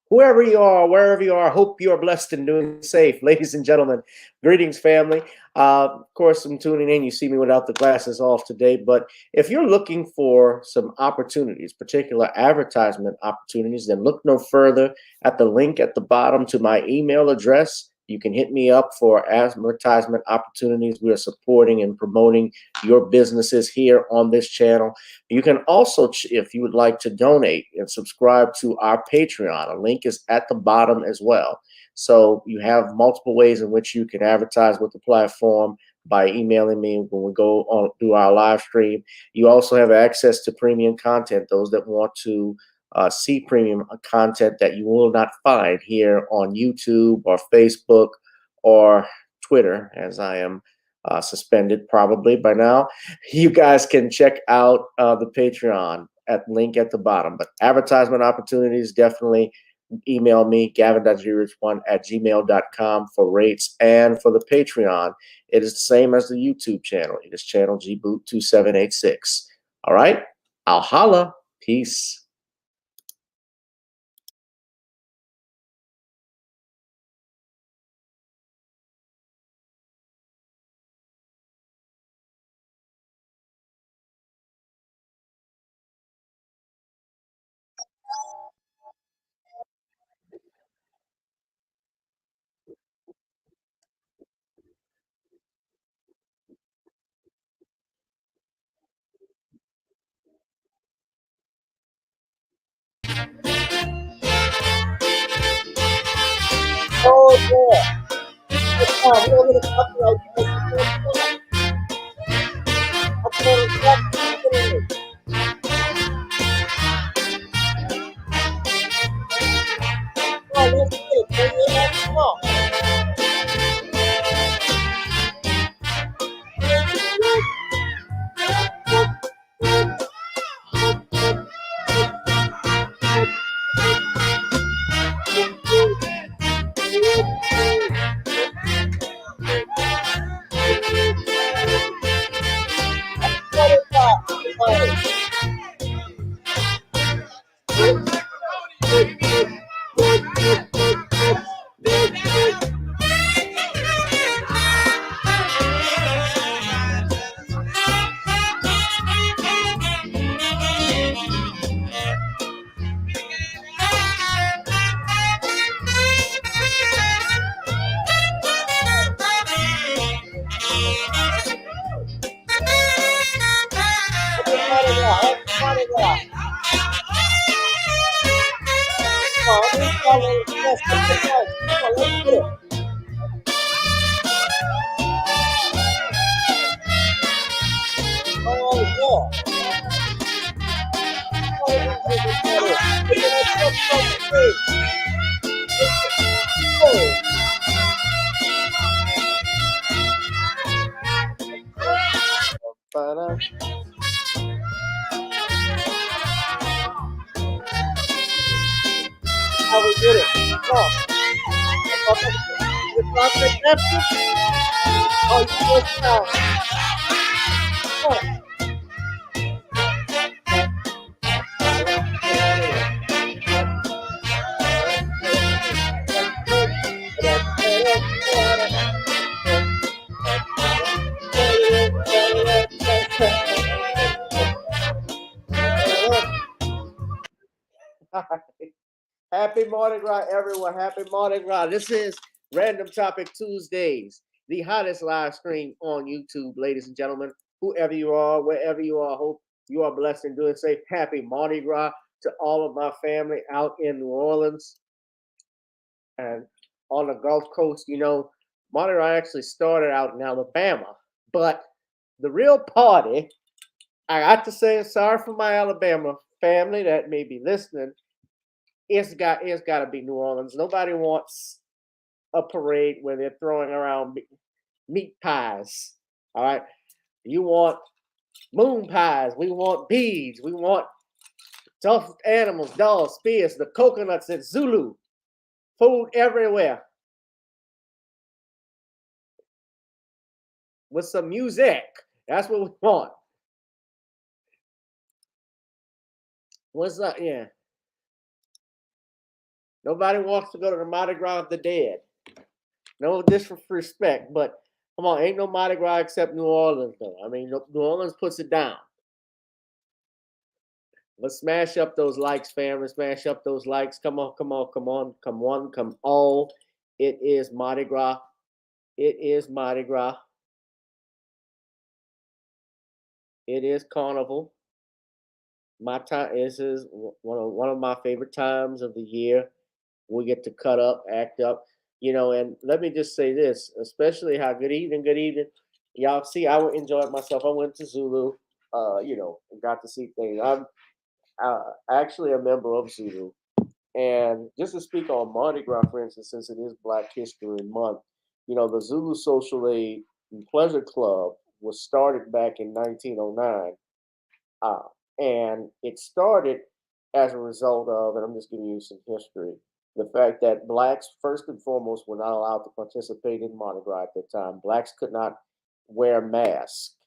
Whoever you are, wherever you are, hope you are blessed and doing safe. Ladies and gentlemen, greetings, family. Of course, I'm tuning in. You see me without the glasses off today. But if you're looking for some opportunities, particular advertisement opportunities, then look no further at the link at the bottom to my email address. You can hit me up for advertisement opportunities. We are supporting and promoting your businesses here on this channel. You can also, if you would like to donate and subscribe to our Patreon, a link is at the bottom as well. So you have multiple ways in which you can advertise with the platform by emailing me when we go on through our live stream. You also have access to premium content, those that want to see premium content that you will not find here on YouTube or Facebook or Twitter, as I am suspended probably by now. You guys can check out the Patreon at link at the bottom. But advertisement opportunities, definitely email me, gavin.grich1@gmail.com for rates. And for the Patreon, it is the same as the YouTube channel. It is channel gboot2786. All right, I'll holla. Peace. Oh, yeah. We're going to copyright how we did it. Come on. It's not that nephew. Oh, you missed out. Come on. Happy Mardi Gras, everyone. Happy Mardi Gras. This is Random Topic Tuesdays, the hottest live stream on YouTube, ladies and gentlemen. Whoever you are, wherever you are, hope you are blessed and doing safe. Happy Mardi Gras to all of my family out in New Orleans and on the Gulf Coast. You know, Mardi Gras actually started out in Alabama, but the real party, I got to say, sorry for my Alabama family that may be listening. It's got to be New Orleans. Nobody wants a parade where they're throwing around meat pies. All right, you want moon pies. We want beads. We want tough animals, dolls, spears, the coconuts in Zulu. Food everywhere with some music. That's what we want. What's up? Yeah. Nobody wants to go to the Mardi Gras of the dead. No disrespect, but come on, ain't no Mardi Gras except New Orleans, though. I mean, New Orleans puts it down. Let's smash up those likes, family. Smash up those likes. Come on, come on, come on, come on, come on. It is Mardi Gras. It is Mardi Gras. It is Carnival. My time is one of my favorite times of the year. We get to cut up, act up, you know. And let me just say this, especially how good evening, y'all. See, I enjoyed myself. I went to Zulu, you know, got to see things. I'm actually a member of Zulu, and just to speak on Mardi Gras, for instance, since it is Black History Month, you know, the Zulu Social Aid and Pleasure Club was started back in 1909. And it started as a result of, and I'm just giving you some history, the fact that blacks, first and foremost, were not allowed to participate in Mardi Gras at that time. Blacks could not wear masks.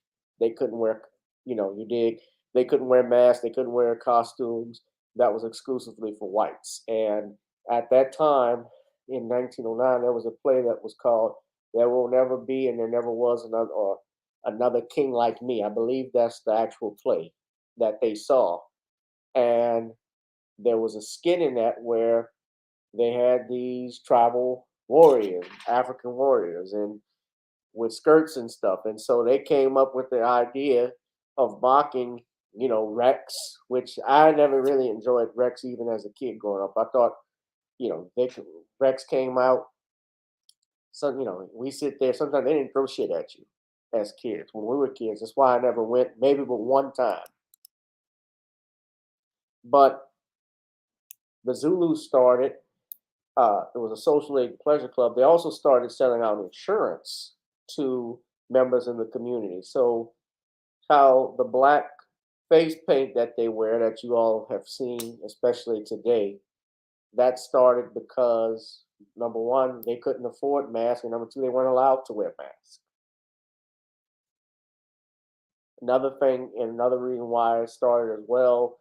They couldn't wear, you know, you dig? They couldn't wear masks. They couldn't wear costumes. That was exclusively for whites. And at that time, in 1909, there was a play that was called "There Will Never Be and There Never Was Another King Like Me." I believe that's the actual play that they saw. And there was a skit in that where they had these tribal warriors, African warriors, and with skirts and stuff. And so they came up with the idea of mocking, you know, Rex, which I never really enjoyed Rex even as a kid growing up. I thought, you know, Rex came out. So, you know, we sit there. Sometimes they didn't throw shit at you as kids when we were kids. That's why I never went, maybe but one time. But the Zulus started. It was a social aid pleasure club. They also started selling out insurance to members in the community. So how the black face paint that they wear, that you all have seen, especially today, that started because number one, they couldn't afford masks, and number two, they weren't allowed to wear masks. Another thing, and another reason why it started as well,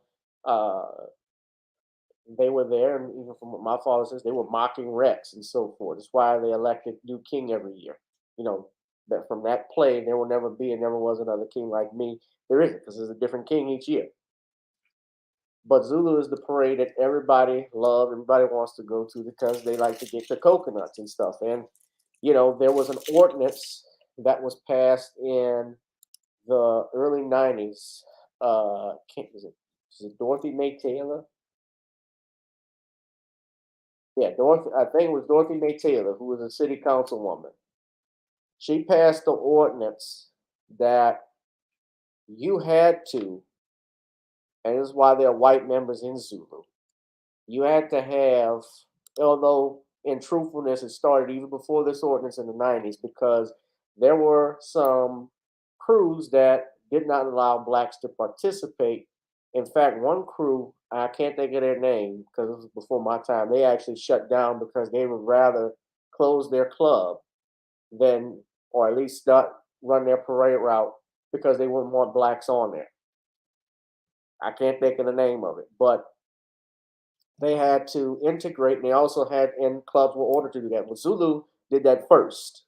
they were there, and even from what my father says, they were mocking Rex and so forth. That's why they elected new king every year. You know, that from that play, there will never be and never was another king like me. There isn't, because there's a different king each year. But Zulu is the parade that everybody loves, everybody wants to go to because they like to get the coconuts and stuff. And, you know, there was an ordinance that was passed in the early 90s. Was it Dorothy May Taylor? Yeah, Dorothy, I think it was Dorothy May Taylor, who was a city councilwoman. She passed the ordinance that you had to, and this is why there are white members in Zulu, you had to have, although in truthfulness, it started even before this ordinance in the 90s, because there were some crews that did not allow blacks to participate. In fact, one crew I can't think of their name because it was before my time. They actually shut down because they would rather close their club than, or at least not run their parade route because they wouldn't want blacks on there. I can't think of the name of it, but they had to integrate, and they also had, and clubs were ordered to do that. Well, Zulu did that first.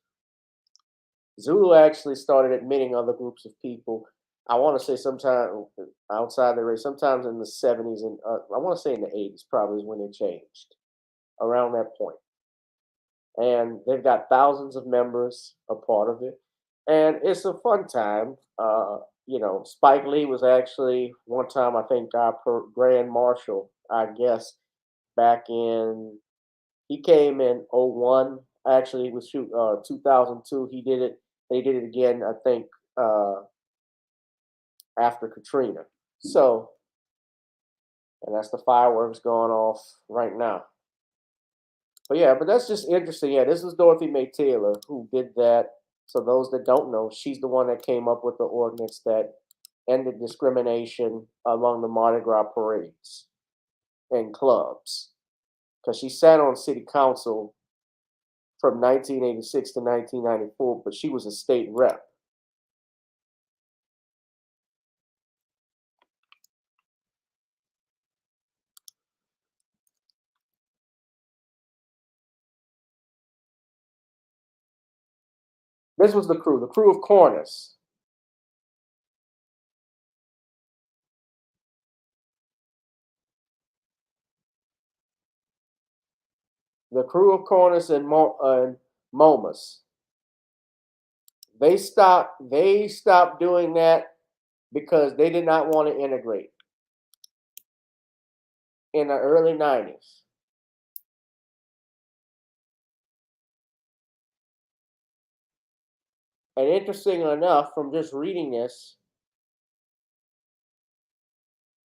Zulu actually started admitting other groups of people. I want to say sometime outside the race, sometimes in the 70s, and I want to say in the 80s probably is when it changed, around that point. And they've got thousands of members a part of it, and it's a fun time. Spike Lee was actually one time, I think, our grand marshal, I guess, back in, he came in '01. Actually, it was 2002. He did it. They did it again, I think, after Katrina. So, and that's the fireworks going off right now. But yeah, but that's just interesting. Yeah, this is Dorothy Mae Taylor who did that. So those that don't know, she's the one that came up with the ordinance that ended discrimination among the Mardi Gras parades and clubs. Because she sat on city council from 1986 to 1994, but she was a state rep. This was the crew of Corners. The crew of Corners and Momus. They stopped doing that because they did not want to integrate in the early 90s. And interesting enough, from just reading this,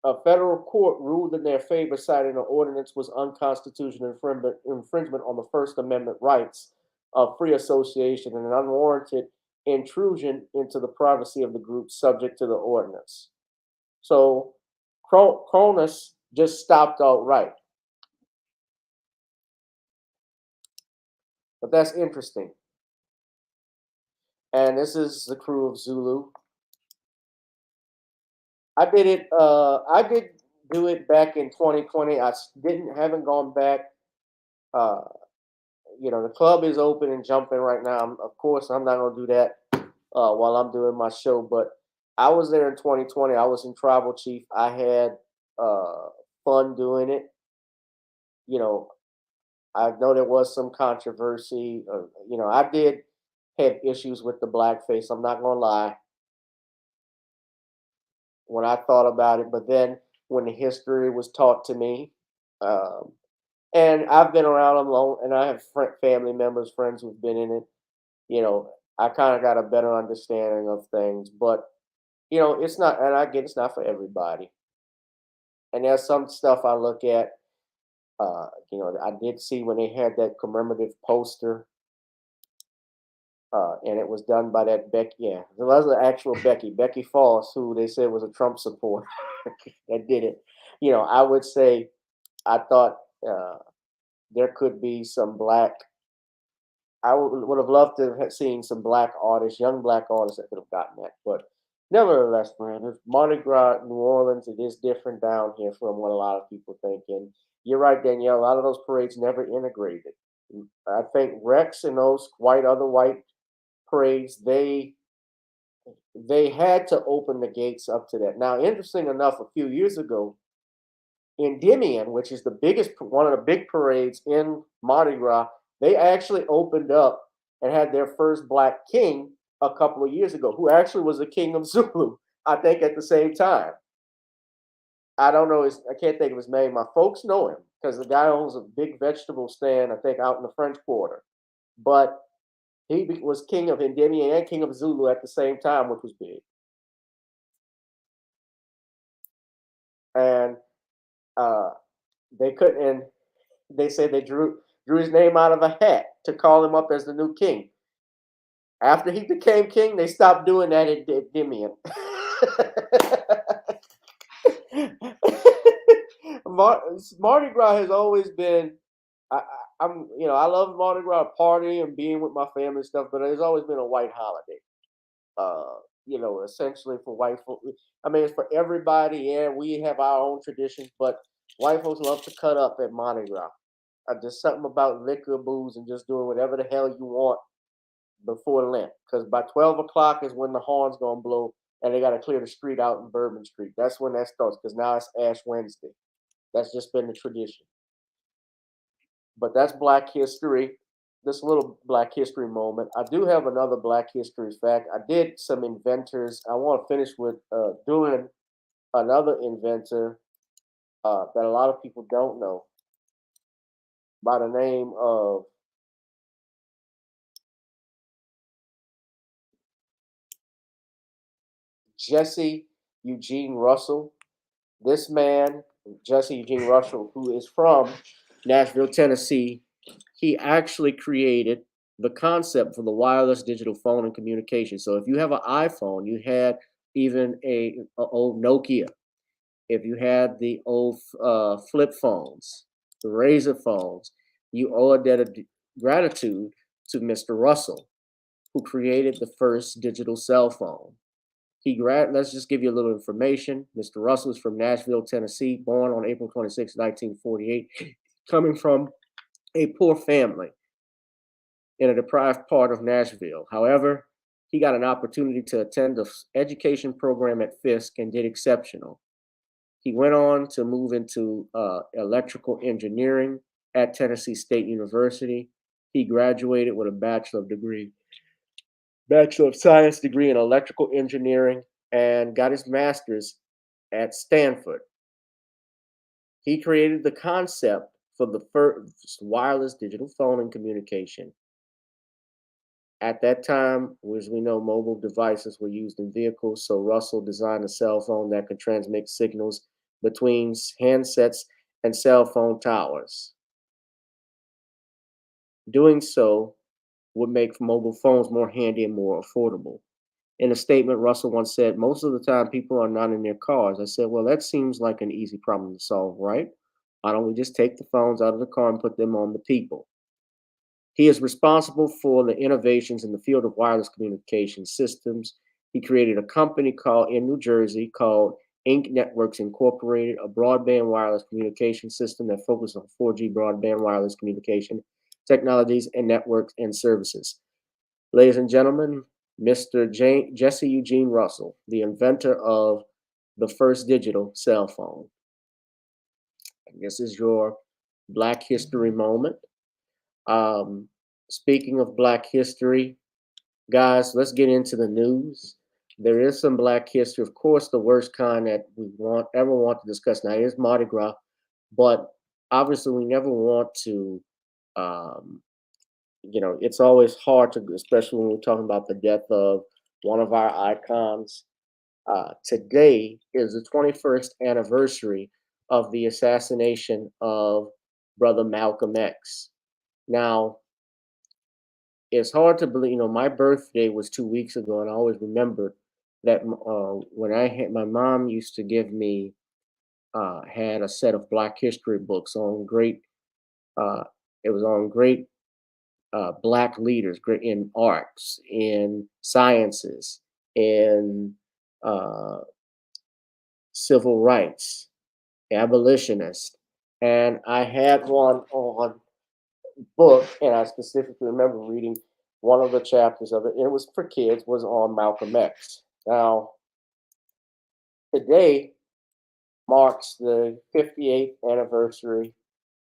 a federal court ruled in their favor, citing the ordinance was unconstitutional infringement on the First Amendment rights of free association and an unwarranted intrusion into the privacy of the group subject to the ordinance. So Cronus just stopped outright. But that's interesting. And this is the crew of Zulu. I did it. I did do it back in 2020. Haven't gone back. Uh, the club is open and jumping right now. Of course, I'm not gonna do that while I'm doing my show. But I was there in 2020. I was in tribal chief. I had fun doing it. I know there was some controversy. I did have issues with the blackface. I'm not gonna lie. When I thought about it, but then when the history was taught to me, um, and I've been around them long, and I have family members, friends who've been in it. I kind of got a better understanding of things, but it's not, and I get it's not for everybody. And there's some stuff I look at. I did see when they had that commemorative poster, and it was done by that Becky. Yeah, there was an actual Becky Foss, who they said was a Trump supporter that did it. I would say I thought there could be some black. I would have loved to have seen some black artists, young black artists that could have gotten that. But nevertheless, man, if Mardi Gras, New Orleans, it is different down here from what a lot of people think. And you're right, Danielle. A lot of those parades never integrated. I think Rex and those other white parades, they had to open the gates up to that. Now, interesting enough, a few years ago, Endymion, which is one of the big parades in Mardi Gras, they actually opened up and had their first black king a couple of years ago, who actually was the king of Zulu, I think, at the same time. I don't know I can't think of his name. My folks know him because the guy owns a big vegetable stand, I think, out in the French Quarter. But he was king of Endymion and king of Zulu at the same time, which was big. And they couldn't, and they said they drew his name out of a hat to call him up as the new king. After he became king, they stopped doing that at Endymion. Mardi Gras has always been. I love Mardi Gras party and being with my family and stuff, but it's always been a white holiday. Essentially for white folks. I mean, it's for everybody. Yeah, we have our own traditions, but white folks love to cut up at Mardi Gras. Just something about liquor, booze, and just doing whatever the hell you want before Lent. Because by 12 o'clock is when the horn's gonna blow, and they got to clear the street out in Bourbon Street. That's when that starts. Because now it's Ash Wednesday. That's just been the tradition. But that's Black History. This little Black History moment. I do have another Black History fact. I did some inventors. I want to finish with doing another inventor that a lot of people don't know by the name of Jesse Eugene Russell. This man, Jesse Eugene Russell, who is from Nashville, Tennessee, he actually created the concept for the wireless digital phone and communication. So if you have an iPhone, you had even a old Nokia. If you had the old flip phones, the Razor phones, you owe a debt of gratitude to Mr. Russell, who created the first digital cell phone. Let's just give you a little information. Mr. Russell is from Nashville, Tennessee, born on April 26, 1948, coming from a poor family in a deprived part of Nashville. However, he got an opportunity to attend the education program at Fisk and did exceptional. He went on to move into electrical engineering at Tennessee State University. He graduated with a Bachelor of Science degree in electrical engineering, and got his master's at Stanford. He created the concept for the first wireless digital phone and communication. At that time, as we know, mobile devices were used in vehicles, so Russell designed a cell phone that could transmit signals between handsets and cell phone towers. Doing so would make mobile phones more handy and more affordable. In a statement, Russell once said, "Most of the time, people are not in their cars." I said, "Well, that seems like an easy problem to solve, right? Why don't we just take the phones out of the car and put them on the people?" He is responsible for the innovations in the field of wireless communication systems. He created a company in New Jersey called Inc. Networks Incorporated, a broadband wireless communication system that focuses on 4G broadband wireless communication technologies and networks and services. Ladies and gentlemen, Mr. Jesse Eugene Russell, the inventor of the first digital cell phone. This is your Black History moment. Speaking of Black history, guys, let's get into the news. There is some Black history, of course, the worst kind that we ever want to discuss now is Mardi Gras, but obviously we never want to. It's always hard to, especially when we're talking about the death of one of our icons. Today is the 21st anniversary of the assassination of Brother Malcolm X. Now, it's hard to believe, my birthday was 2 weeks ago, and I always remember that when my mom used to give me, had a set of Black history books on it was on great Black leaders, great in arts, in sciences, in uh, civil rights, abolitionists. And I had one on book, and I specifically remember reading one of the chapters of it, and it was for kids, was on Malcolm X. Now, today marks the 58th anniversary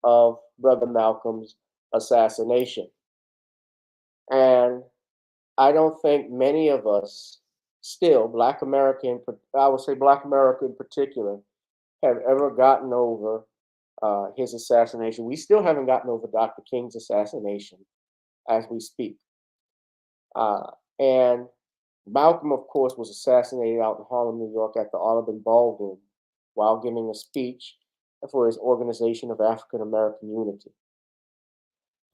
of Brother Malcolm's assassination. And I don't think many of us still, Black American, I would say Black America in particular, have ever gotten over his assassination. We still haven't gotten over Dr. King's assassination as we speak. And Malcolm, of course, was assassinated out in Harlem, New York at the Audubon Ballroom while giving a speech for his Organization of African American Unity.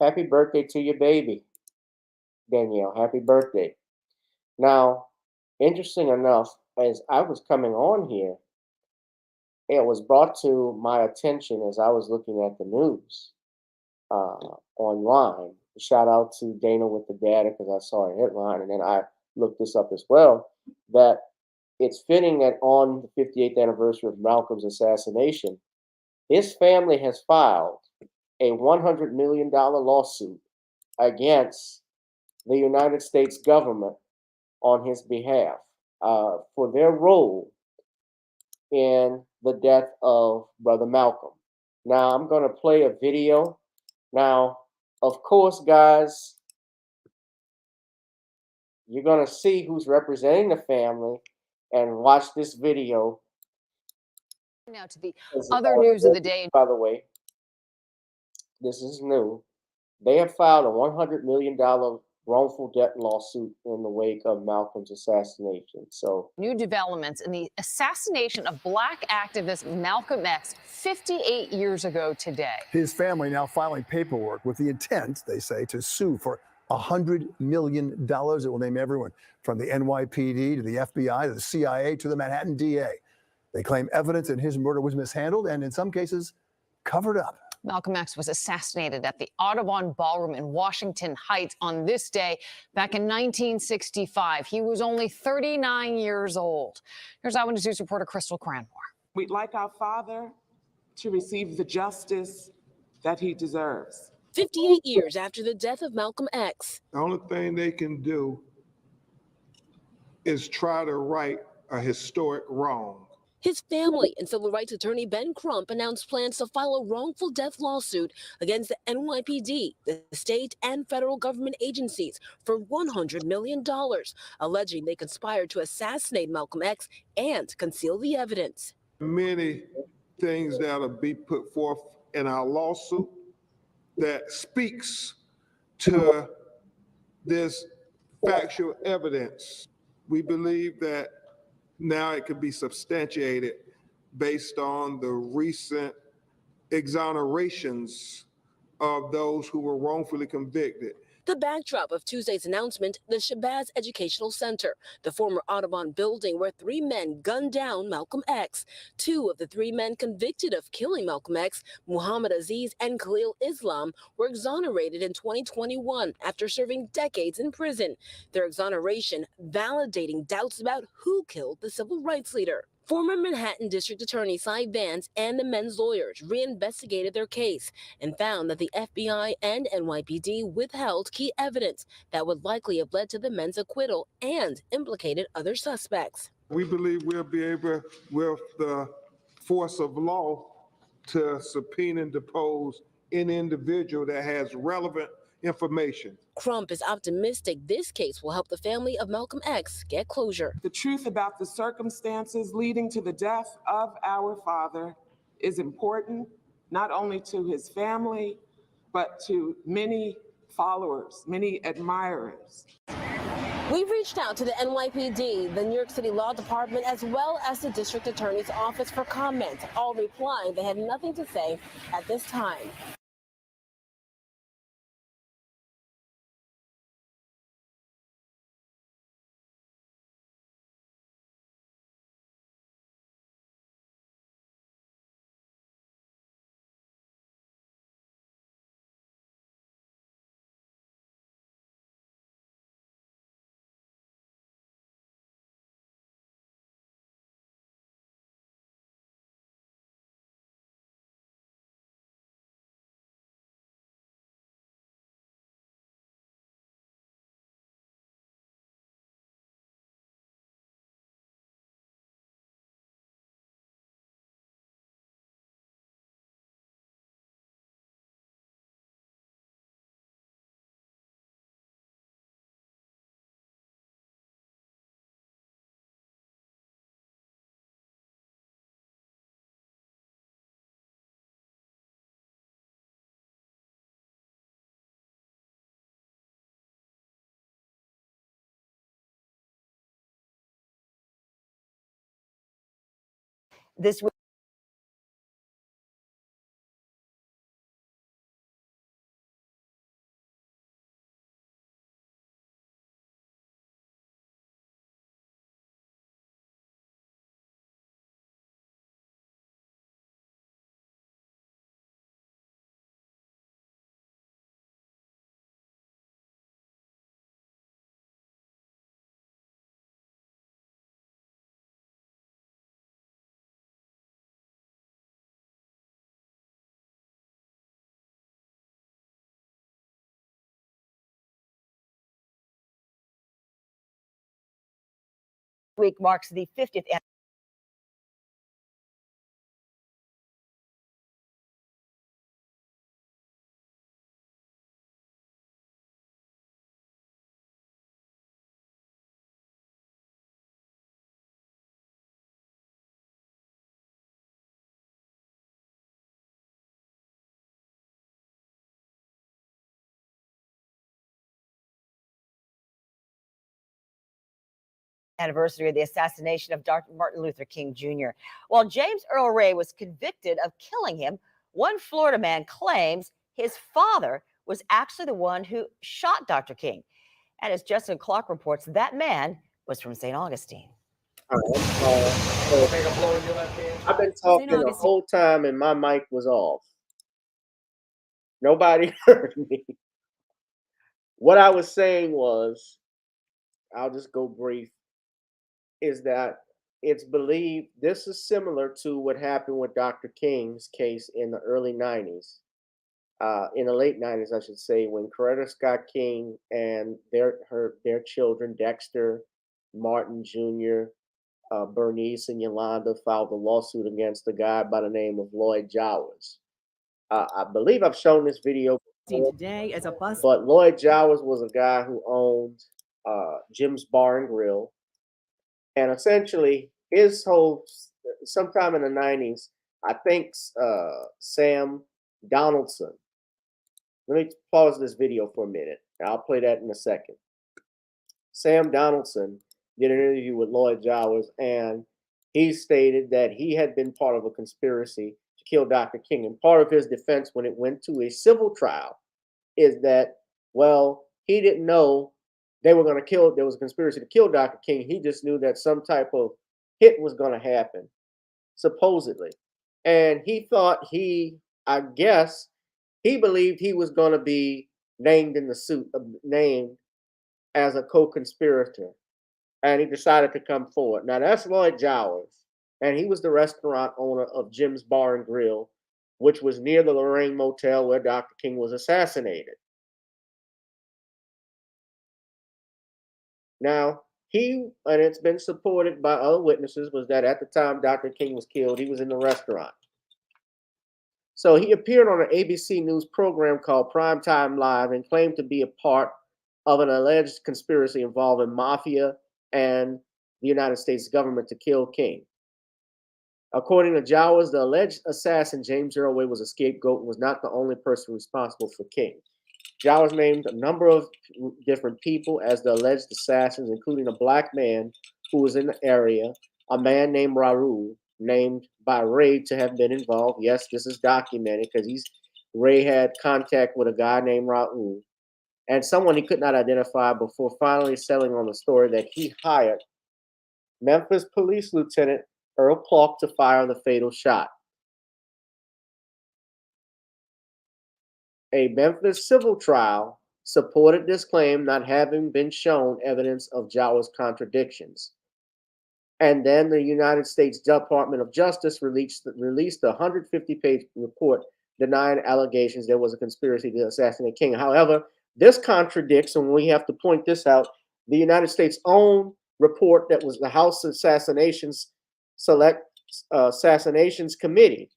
Happy birthday to your baby, Danielle. Happy birthday. Now, interesting enough, as I was coming on here, it was brought to my attention as I was looking at the news online. Shout out to Dana with the data because I saw a headline and then I looked this up as well. That it's fitting that on the 58th anniversary of Malcolm's assassination, his family has filed a $100 million lawsuit against the United States government on his behalf for their role in the death of Brother Malcolm. Now, I'm going to play a video. Now, of course, guys, you're going to see who's representing the family and watch this video. Now to the other news of the day. By the way, this is new. They have filed a $100 million wrongful death lawsuit in the wake of Malcolm's assassination. So, new developments in the assassination of Black activist Malcolm X 58 years ago today. His family now filing paperwork with the intent, they say, to sue for $100 million. It will name everyone from the NYPD to the FBI to the CIA to the Manhattan DA. They claim evidence in his murder was mishandled and in some cases covered up. Malcolm X was assassinated at the Audubon Ballroom in Washington Heights on this day back in 1965. He was only 39 years old. Here's Eyewitness News reporter Crystal Cranmore. We'd like our father to receive the justice that he deserves. 58 years after the death of Malcolm X. The only thing they can do is try to right a historic wrong. His family and civil rights attorney Ben Crump announced plans to file a wrongful death lawsuit against the NYPD, the state and federal government agencies for $100 million, alleging they conspired to assassinate Malcolm X and conceal the evidence. Many things that'll be put forth in our lawsuit that speaks to this factual evidence. We believe that now it could be substantiated based on the recent exonerations of those who were wrongfully convicted. The backdrop of Tuesday's announcement, the Shabazz Educational Center, the former Audubon building where 3 men gunned down Malcolm X. 2 of the 3 men convicted of killing Malcolm X, Muhammad Aziz and Khalil Islam, were exonerated in 2021 after serving decades in prison. Their exoneration validating doubts about who killed the civil rights leader. Former Manhattan District Attorney Cy Vance and the men's lawyers reinvestigated their case and found that the FBI and NYPD withheld key evidence that would likely have led to the men's acquittal and implicated other suspects. We believe we'll be able, with the force of law, to subpoena and depose any individual that has relevant information. Crump is optimistic this case will help the family of Malcolm X get closure. The truth about the circumstances leading to the death of our father is important, not only to his family, but to many followers, many admirers. We reached out to the NYPD, the New York City Law Department, as well as the District Attorney's Office for comment, all replying they had nothing to say at this time. This week marks the 50th anniversary of the assassination of Dr. Martin Luther King Jr. While James Earl Ray was convicted of killing him, one Florida man claims his father was actually the one who shot Dr. King. And as Justin Clark reports, that man was from St. Augustine. I've been talking the whole time and my mic was off. Nobody heard me. What I was saying was, I'll just go brief, is that it's believed this is similar to what happened with Dr. King's case in the early 90s. In the late 90s, I should say, when Coretta Scott King and their children, Dexter, Martin Jr., Bernice, and Yolanda, filed a lawsuit against a guy by the name of Lloyd Jowers. I believe I've shown this video before, Today as a bus. but Lloyd Jowers was a guy who owned Jim's Bar and Grill. And essentially, his whole, sometime in the 90s, I think Sam Donaldson. Let me pause this video for a minute. I'll play that in a second. Sam Donaldson did an interview with Lloyd Jowers, and he stated that he had been part of a conspiracy to kill Dr. King. And part of his defense when it went to a civil trial is that, well, he didn't know they were going to kill, there was a conspiracy to kill Dr. King. He just knew that some type of hit was going to happen, supposedly. And he thought I guess, he believed he was going to be named in the suit, named as a co-conspirator. And he decided to come forward. Now, that's Lloyd Jowers. And he was the restaurant owner of Jim's Bar and Grill, which was near the Lorraine Motel where Dr. King was assassinated. Now, and it's been supported by other witnesses, was that at the time Dr. King was killed, he was in the restaurant. So he appeared on an ABC News program called Primetime Live and claimed to be a part of an alleged conspiracy involving mafia and the United States government to kill King. According to Jowers, the alleged assassin, James Earl Ray, was a scapegoat and was not the only person responsible for King. Jowers named a number of different people as the alleged assassins, including a black man who was in the area, a man named Raul, named by Ray to have been involved. Yes, this is documented because Ray had contact with a guy named Raul, and someone he could not identify before finally settling on the story that he hired Memphis Police Lieutenant Earl Clark to fire the fatal shot. A Memphis civil trial supported this claim, not having been shown evidence of Jowers' contradictions. And then the United States Department of Justice released a 150-page report denying allegations there was a conspiracy to assassinate King. However, this contradicts, and we have to point this out, the United States' own report that was the House Assassinations Committee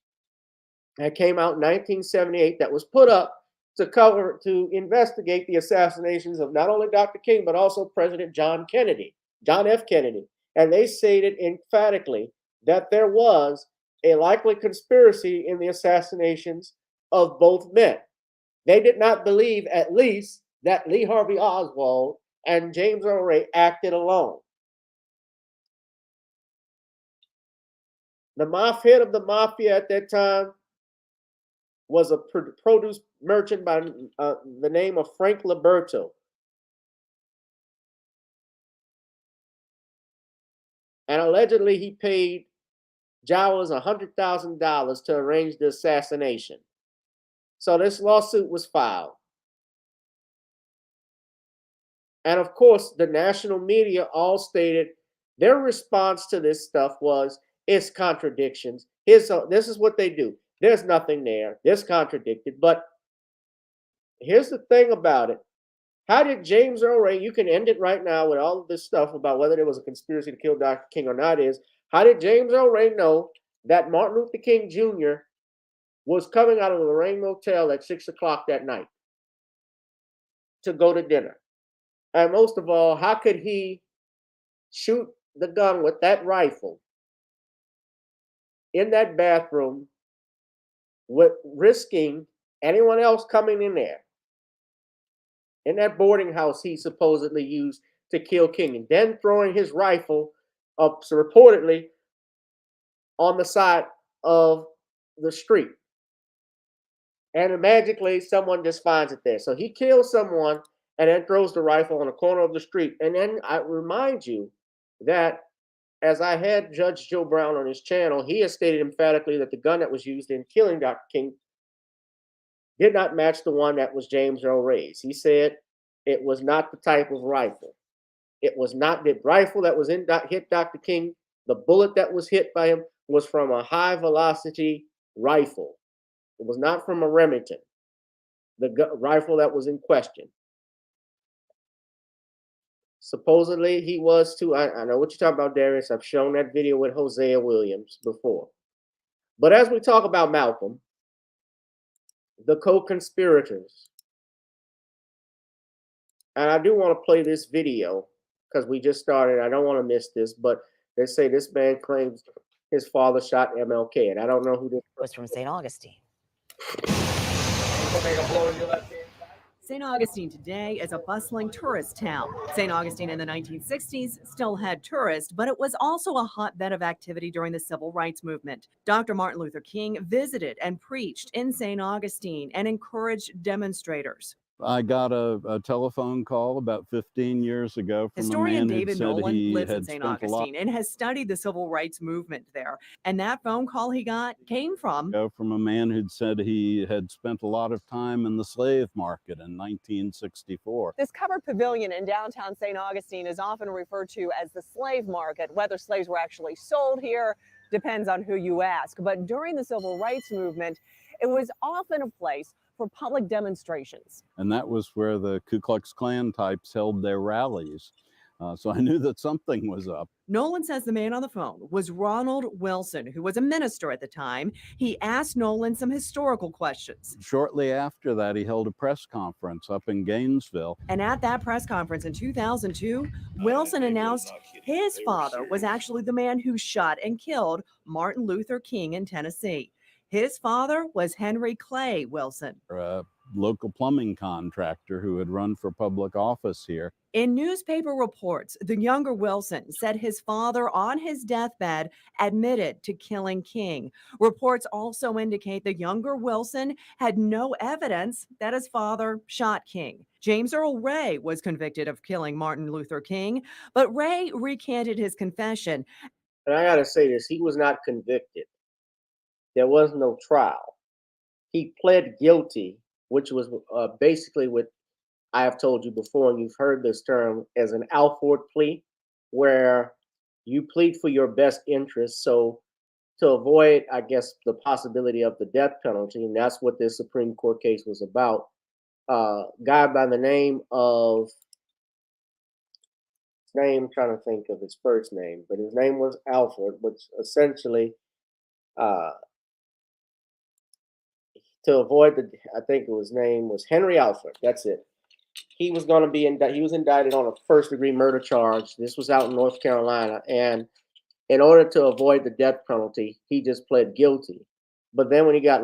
that came out in 1978 that was put up to investigate the assassinations of not only Dr. King, but also President John F. Kennedy. And they stated emphatically that there was a likely conspiracy in the assassinations of both men. They did not believe, at least, that Lee Harvey Oswald and James Earl Ray acted alone. The head of the mafia at that time was a produce merchant by the name of Frank Liberto. And allegedly he paid Jowers $100,000 to arrange the assassination. So this lawsuit was filed. And of course, the national media all stated their response to this stuff was, it's contradictions. This is what they do. There's nothing there. It's contradicted. But here's the thing about it. How did James Earl Ray, you can end it right now with all of this stuff about whether there was a conspiracy to kill Dr. King or not, how did James Earl Ray know that Martin Luther King Jr. was coming out of the Lorraine Motel at 6 o'clock that night to go to dinner? And most of all, how could he shoot the gun with that rifle in that bathroom with risking anyone else coming in there, in that boarding house he supposedly used to kill King, and then throwing his rifle up, so reportedly, on the side of the street? And magically, someone just finds it there. So he kills someone and then throws the rifle on the corner of the street. And then I remind you that, as I had Judge Joe Brown on his channel, he has stated emphatically that the gun that was used in killing Dr. King did not match the one that was James Earl Ray's. He said it was not the type of rifle. It was not the rifle that was hit Dr. King. The bullet that was hit by him was from a high velocity rifle. It was not from a Remington, the rifle that was in question. Supposedly he was too. I know what you're talking about, Darius. I've shown that video with Hosea Williams before. But as we talk about Malcolm, the co-conspirators, and I do want to play this video because we just started. I don't want to miss this, but they say this man claims his father shot MLK, and I don't know who this was from St. Augustine. St. Augustine today is a bustling tourist town. St. Augustine in the 1960s still had tourists, but it was also a hotbed of activity during the civil rights movement. Dr. Martin Luther King visited and preached in St. Augustine and encouraged demonstrators. I got a telephone call about 15 years ago from Historian a man David who said Nolan he lives in had St. spent a lot Augustine and has studied the civil rights movement there. And that phone call he got came from a man who'd said he had spent a lot of time in the slave market in 1964. This covered pavilion in downtown St. Augustine is often referred to as the slave market. Whether slaves were actually sold here depends on who you ask. But during the civil rights movement, it was often a place for public demonstrations. And that was where the Ku Klux Klan types held their rallies. So I knew that something was up. Nolan says the man on the phone was Ronald Wilson, who was a minister at the time. He asked Nolan some historical questions. Shortly after that, he held a press conference up in Gainesville. And at that press conference in 2002, Wilson announced his father was actually the man who shot and killed Martin Luther King in Tennessee. His father was Henry Clay Wilson, A local plumbing contractor who had run for public office here. In newspaper reports, the younger Wilson said his father on his deathbed admitted to killing King. Reports also indicate the younger Wilson had no evidence that his father shot King. James Earl Ray was convicted of killing Martin Luther King, but Ray recanted his confession. And I got to say this, he was not convicted. There was no trial. He pled guilty, which was basically what I have told you before, and you've heard this term as an Alford plea, where you plead for your best interest. So to avoid, I guess, the possibility of the death penalty, and that's what this Supreme Court case was about. Guy by the name of, I'm trying to think of his first name, but his name was Alford, which essentially, to avoid I think his name was Henry Alford. That's it. He was going to be he was indicted on a first-degree murder charge. This was out in North Carolina, and in order to avoid the death penalty, he just pled guilty. But then when he got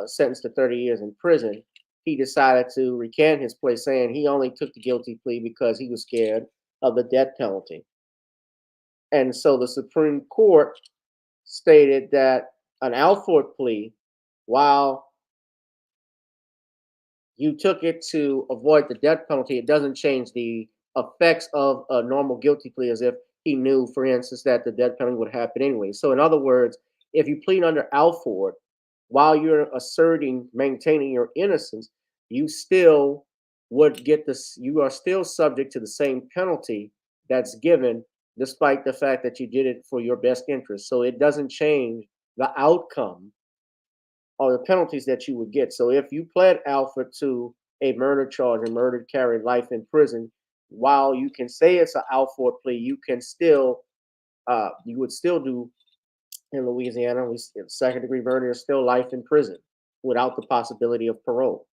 sentenced to 30 years in prison, he decided to recant his plea, saying he only took the guilty plea because he was scared of the death penalty. And so the Supreme Court stated that an Alford plea, while you took it to avoid the death penalty, it doesn't change the effects of a normal guilty plea, as if he knew, for instance, that the death penalty would happen anyway. So in other words, if you plead under Alford, while you're maintaining your innocence, you still would get this, you are still subject to the same penalty that's given, despite the fact that you did it for your best interest. So it doesn't change the outcome or the penalties that you would get. So if you pled Alford to a murder charge and murder carry life in prison. While you can say it's an out for a plea, you can still you would still do in Louisiana. Second degree murder is still life in prison without the possibility of parole.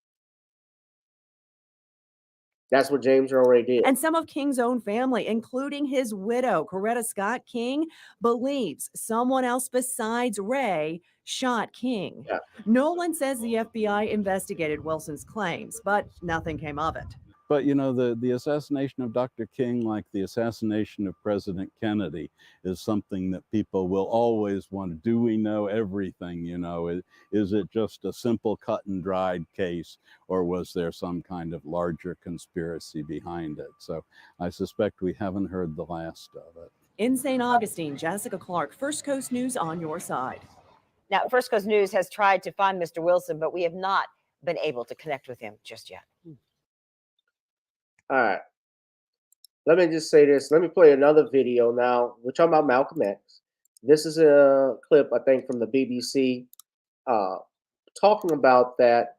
That's what James Earl Ray did. And some of King's own family, including his widow, Coretta Scott King, believes someone else besides Ray shot King. Yeah. Nolan says the FBI investigated Wilson's claims, but nothing came of it. But you know, the assassination of Dr. King, like the assassination of President Kennedy, is something that people will always want. Do we know everything? You know, is it just a simple cut and dried case, or was there some kind of larger conspiracy behind it? So I suspect we haven't heard the last of it. In St. Augustine, Jessica Clark, First Coast News on your side. Now, First Coast News has tried to find Mr. Wilson, but we have not been able to connect with him just yet. All right. Let me just say this. Let me play another video now. We're talking about Malcolm X. This is a clip, I think, from the BBC talking about that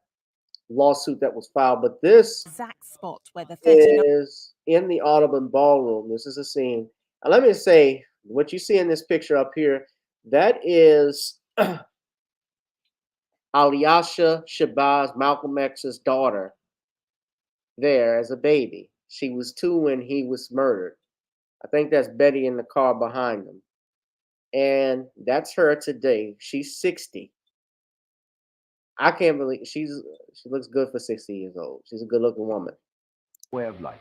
lawsuit that was filed. But this exact spot where the is in the Audubon Ballroom. This is a scene. And let me say, what you see in this picture up here, that is Alyosha Shabazz, Malcolm X's daughter, there as a baby. She was 2 when he was murdered. I think that's Betty in the car behind him. And that's her today. She's 60. I can't believe she looks good for 60 years old. She's a good-looking woman. Way of life.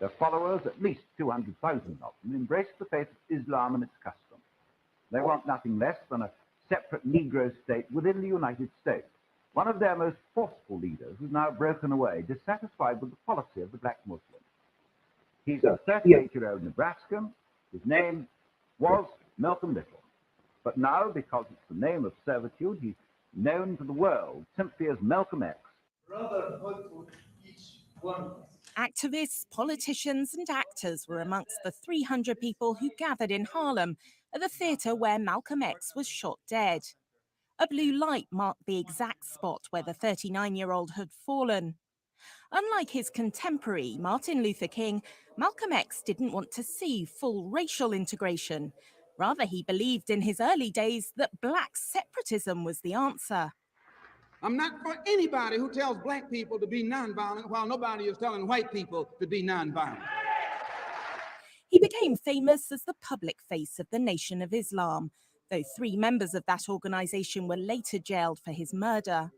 Their followers, at least 200,000 of them, embrace the faith of Islam and its customs. They want nothing less than a separate Negro state within the United States. One of their most forceful leaders has now broken away, dissatisfied with the policy of the black Muslim. He's a 38-year-old Nebraskan. His name was Malcolm Little. But now, because it's the name of servitude, he's known to the world simply as Malcolm X. Brotherhood for each one of us. Activists, politicians, and actors were amongst the 300 people who gathered in Harlem at the theatre where Malcolm X was shot dead. A blue light marked the exact spot where the 39-year-old had fallen. Unlike his contemporary, Martin Luther King, Malcolm X didn't want to see full racial integration. Rather, he believed in his early days that black separatism was the answer. I'm not for anybody who tells black people to be nonviolent while nobody is telling white people to be nonviolent. He became famous as the public face of the Nation of Islam, though 3 members of that organization were later jailed for his murder.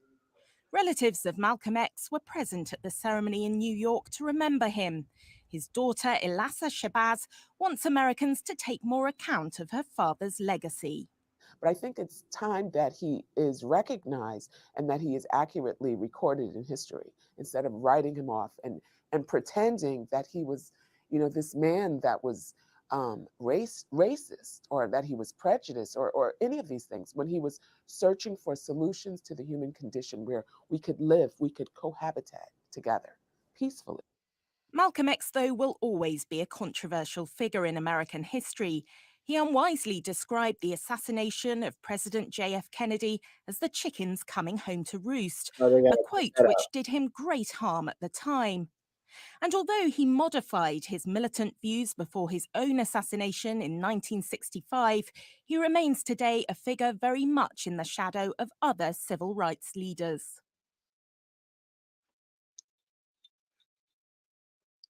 Relatives of Malcolm X were present at the ceremony in New York to remember him. His daughter, Ilassa Shabazz, wants Americans to take more account of her father's legacy. But I think it's time that he is recognized and that he is accurately recorded in history instead of writing him off and pretending that he was, this man that was racist or that he was prejudiced or any of these things, when he was searching for solutions to the human condition where we could live, we could cohabitate together peacefully. Malcolm X, though, will always be a controversial figure in American history. He unwisely described the assassination of President J.F. Kennedy as the chickens coming home to roost, a quote which did him great harm at the time. And although he modified his militant views before his own assassination in 1965, he remains today a figure very much in the shadow of other civil rights leaders.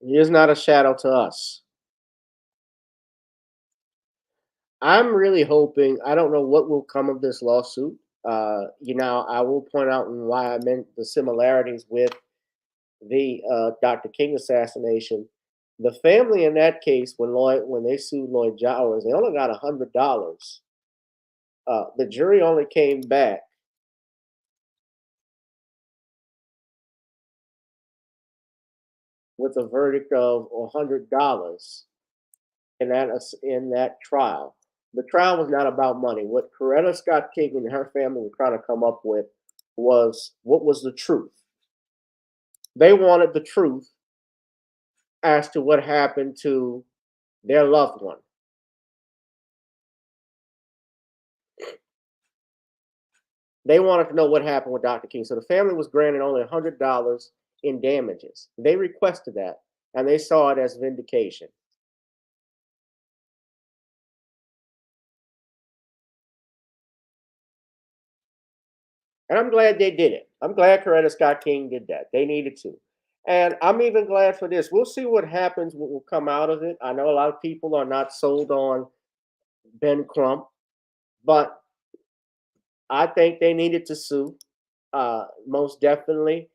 He is not a shadow to us. I'm really hoping, I don't know what will come of this lawsuit. I will point out why I meant the similarities with the Dr. King assassination. The family in that case, when they sued Lloyd Jowers, they only got $100. The jury only came back with a verdict of $100 in that trial. The trial was not about money. What Coretta Scott King and her family were trying to come up with was, what was the truth? They wanted the truth as to what happened to their loved one. They wanted to know what happened with Dr. King. So the family was granted only $100 in damages. They requested that, and they saw it as vindication. And I'm glad they did it. I'm glad Coretta Scott King did that. They needed to. And I'm even glad for this. We'll see what happens, what will come out of it. I know a lot of people are not sold on Ben Crump, but I think they needed to sue. Most definitely.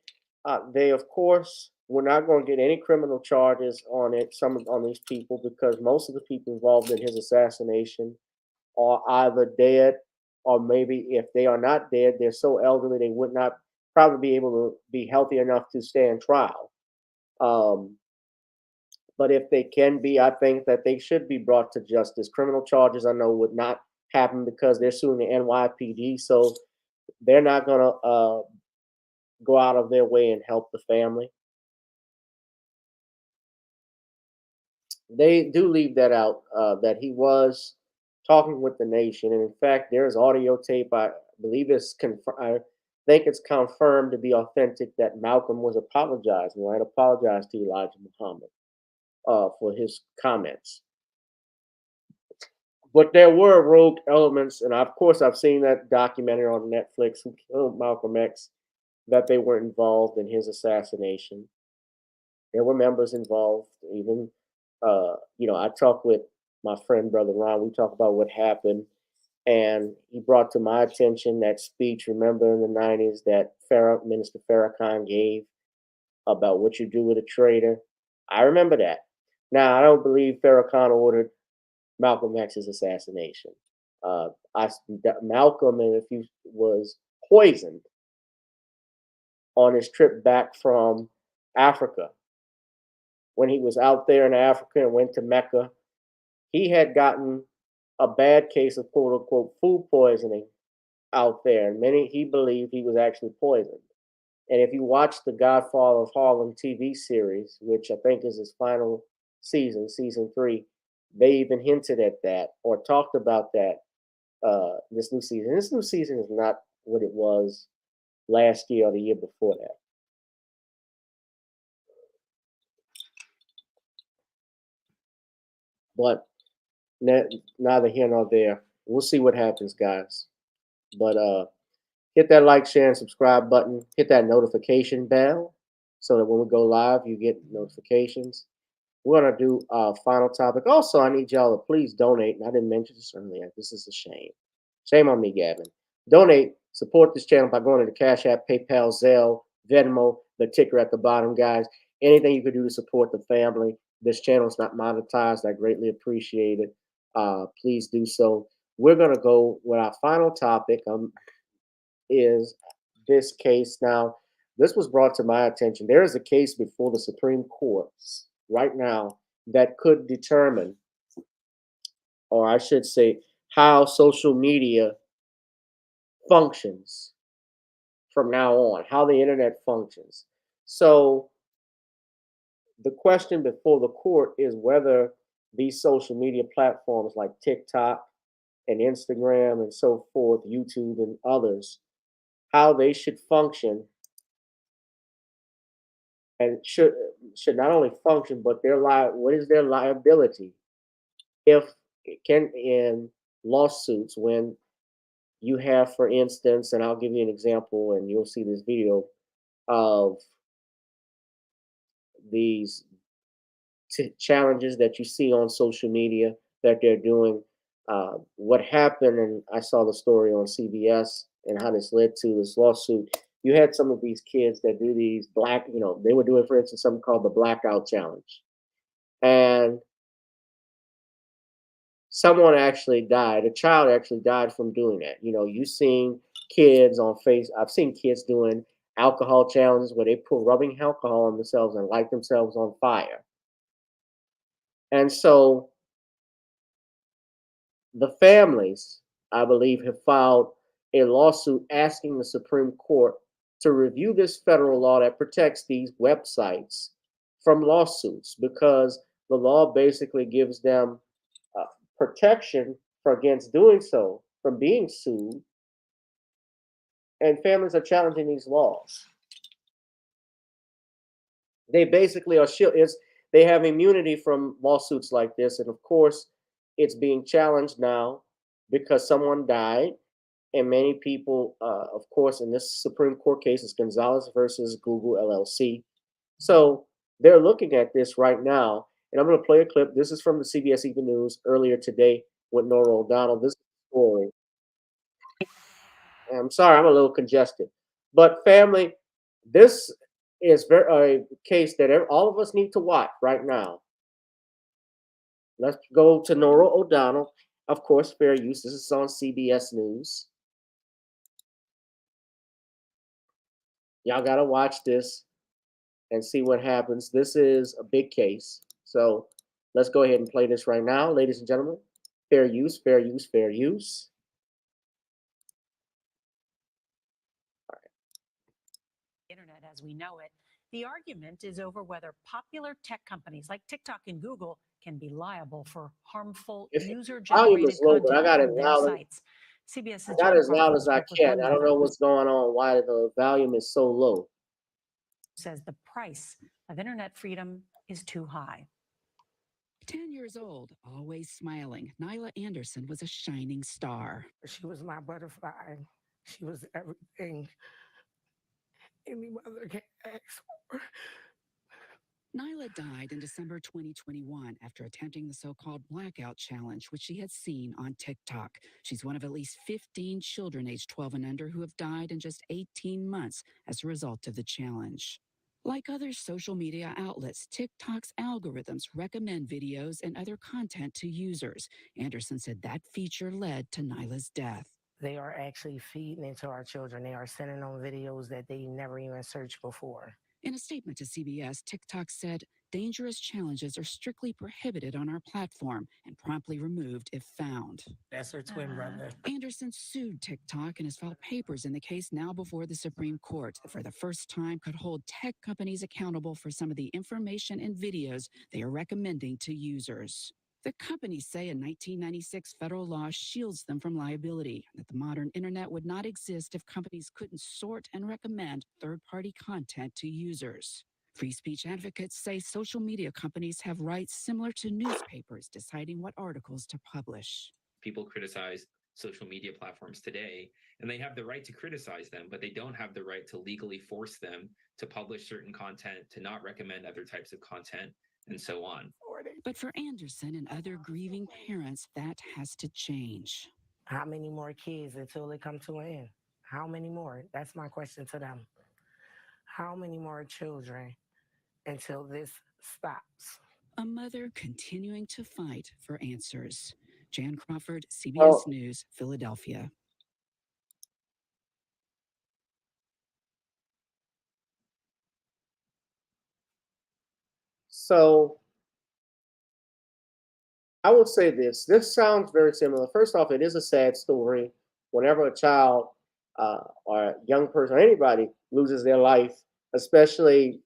They, of course, were not going to get any criminal charges on it, on these people, because most of the people involved in his assassination are either dead, or maybe if they are not dead, they're so elderly they would not probably be able to be healthy enough to stand trial. But if they can be, I think that they should be brought to justice. Criminal charges, I know, would not happen because they're suing the NYPD, so they're not going to go out of their way and help the family. They do leave that out, that he was talking with the nation, and in fact, there's audio tape. I believe I think it's confirmed to be authentic that Malcolm was apologizing. Right, apologized to Elijah Muhammad for his comments. But there were rogue elements, and of course, I've seen that documentary on Netflix, Who Killed Malcolm X, that they were involved in his assassination. There were members involved, even. I talked with my friend, Brother Ron. We talked about what happened, and he brought to my attention that speech, remember, in the 90s that Minister Farrakhan gave about what you do with a traitor. I remember that. Now, I don't believe Farrakhan ordered Malcolm X's assassination. Malcolm, and if he was poisoned on his trip back from Africa, when he was out there in Africa and went to Mecca, he had gotten a bad case of quote unquote food poisoning out there. And he believed he was actually poisoned. And if you watch the Godfather of Harlem TV series, which I think is his final season, season 3, they even hinted at that or talked about that this new season. This new season is not what it was last year or the year before that. But neither here nor there. We'll see what happens, guys. But hit that like, share, and subscribe button. Hit that notification bell so that when we go live, you get notifications. We're going to do our final topic. Also, I need y'all to please donate. And I didn't mention this earlier. This is a shame. Shame on me, Gavin. Donate. Support this channel by going to the CashApp, PayPal, Zelle, Venmo, the ticker at the bottom, guys. Anything you can do to support the family. This channel is not monetized. I greatly appreciate it. Please do so. We're going to go with our final topic is this case. Now, this was brought to my attention. There is a case before the Supreme Court right now that could determine, or I should say, how social media functions from now on, how the internet functions. So the question before the court is whether these social media platforms like TikTok and Instagram and so forth, YouTube and others, how they should function and should not only function, but what is their liability if it can in lawsuits when you have, for instance, and I'll give you an example and you'll see this video of these challenges that you see on social media that they're doing. What happened, and I saw the story on CBS and how this led to this lawsuit. You had some of these kids that do these they were doing, for instance, something called the blackout challenge. And someone actually died. A child actually died from doing that. You've seen kids on I've seen kids doing alcohol challenges where they put rubbing alcohol on themselves and light themselves on fire. And so the families, I believe, have filed a lawsuit asking the Supreme Court to review this federal law that protects these websites from lawsuits, because the law basically gives them protection against doing so, from being sued, and families are challenging these laws. They basically are they have immunity from lawsuits like this, and of course, it's being challenged now because someone died, and many people, of course, in this Supreme Court case, is Gonzalez versus Google LLC. So they're looking at this right now, and I'm going to play a clip. This is from the CBS Evening News earlier today with Nora O'Donnell. This is the story. I'm sorry, I'm a little congested, but family, this is a case that all of us need to watch right now. Let's go to Nora O'Donnell. Of course, fair use. This is on CBS News. Y'all got to watch this and see what happens. This is a big case. So let's go ahead and play this right now, ladies and gentlemen. Fair use, fair use, fair use. Internet as we know it. The argument is over whether popular tech companies like TikTok and Google can be liable for harmful user-generated low, but I content got it on their loud. sites. CBS's I got Jan as loud Crawford as I spoke with can. one I don't mother know who what's going on, why the volume is so low. says the price of internet freedom is too high. 10 years old, always smiling, Nyla Anderson was a shining star. She was my butterfly. She was everything any mother can ask for. Nyla died in December 2021 after attempting the so-called blackout challenge, which she had seen on TikTok. She's one of at least 15 children aged 12 and under who have died in just 18 months as a result of the challenge. Like other social media outlets, TikTok's algorithms recommend videos and other content to users. Anderson said that feature led to Nyla's death. They are actually feeding into our children. They are sending them videos that they never even searched before. In a statement to CBS, TikTok said, dangerous challenges are strictly prohibited on our platform and promptly removed if found. That's her twin brother. Anderson sued TikTok and has filed papers in the case now before the Supreme Court that for the first time could hold tech companies accountable for some of the information and videos they are recommending to users. The companies say a 1996 federal law shields them from liability, and that the modern internet would not exist if companies couldn't sort and recommend third-party content to users. Free speech advocates say social media companies have rights similar to newspapers deciding what articles to publish. People criticize social media platforms today, and they have the right to criticize them, but they don't have the right to legally force them to publish certain content, to not recommend other types of content, and so on. But for Anderson and other grieving parents, that has to change. How many more kids until they come to an end? How many more? That's my question to them. How many more children until this stops? A mother continuing to fight for answers. Jan Crawford, CBS News, Philadelphia. So I would say this. This sounds very similar. First off, it is a sad story. Whenever a child or a young person or anybody loses their life, especially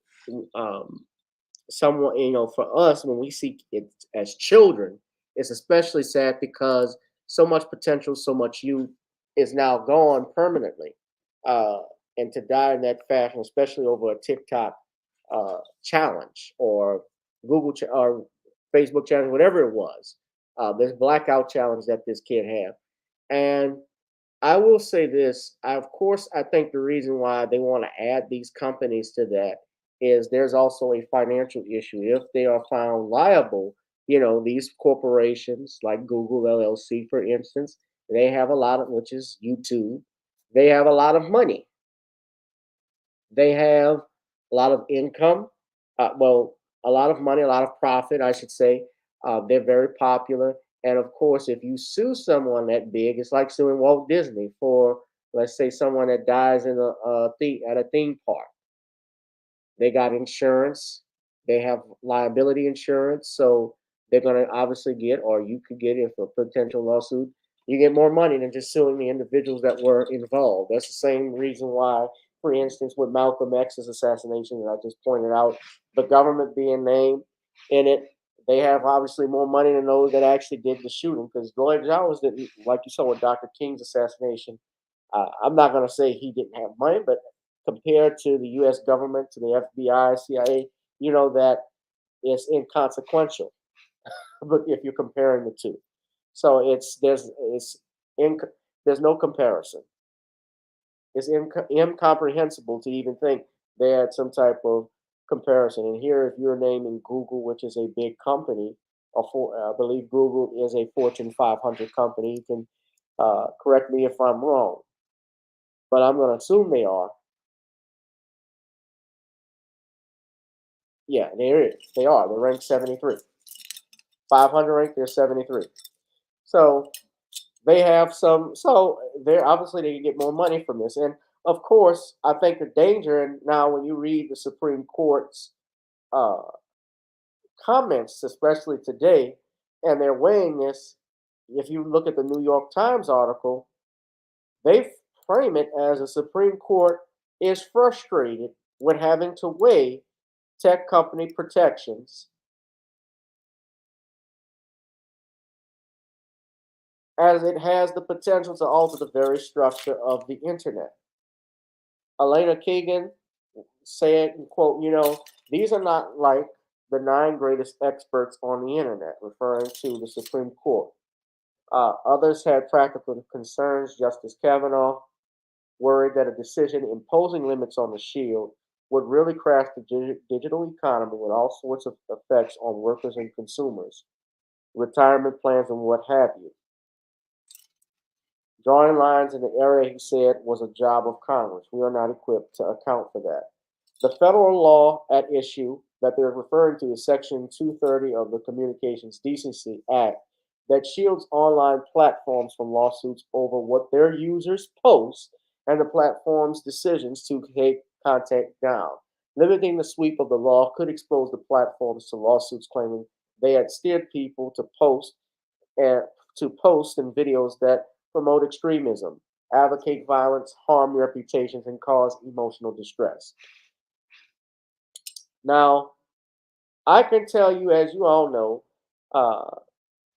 someone, for us, when we see it as children, it's especially sad because so much potential, so much youth is now gone permanently. And to die in that fashion, especially over a TikTok challenge or or Facebook challenge, whatever it was, this blackout challenge that this kid had. And I will say this, of course, I think the reason why they want to add these companies to that is there's also a financial issue. If they are found liable, these corporations like Google LLC, for instance, they have a lot of, which is YouTube, they have a lot of money. They have a lot of income, a lot of money, a lot of profit, I should say. They're very popular. And of course, if you sue someone that big, it's like suing Walt Disney for, let's say, someone that dies at a theme park. They got insurance. They have liability insurance. So they're going to obviously get, or you could get, if a potential lawsuit, you get more money than just suing the individuals that were involved. That's the same reason why, for instance, with Malcolm X's assassination that I just pointed out, the government being named in it, they have obviously more money than those that actually did the shooting. Because Lloyd Jones didn't, like you saw with Dr. King's assassination, I'm not going to say he didn't have money, but compared to the U.S. government, to the FBI, CIA, that is inconsequential. But if you're comparing the two, so there's no comparison. It's incomprehensible to even think they had some type of comparison. And here, if you're naming Google, which is a big company, I believe Google is a Fortune 500 company. You can correct me if I'm wrong, but I'm going to assume they are. Yeah, they are. They're ranked 73. 500 ranked, they're 73. So they have some. So they're obviously they can get more money from this. And of course, I think the danger. And now, when you read the Supreme Court's uh, comments, especially today, and they're weighing this. If you look at the New York Times article, they frame it as the Supreme Court is frustrated with having to weigh tech company protections as it has the potential to alter the very structure of the internet. Elena Kagan said, quote, these are not like the 9 greatest experts on the internet, referring to the Supreme Court. Others had practical concerns. Justice Kavanaugh worried that a decision imposing limits on the shield would really crash the digital economy with all sorts of effects on workers and consumers, retirement plans, and what have you. Drawing lines in the area, he said, was a job of Congress. We are not equipped to account for that. The federal law at issue that they're referring to is Section 230 of the Communications Decency Act that shields online platforms from lawsuits over what their users post and the platform's decisions to take content down. Limiting the sweep of the law could expose the platforms to lawsuits claiming they had steered people to post and videos that promote extremism, advocate violence, harm reputations, and cause emotional distress. Now, I can tell you, as you all know,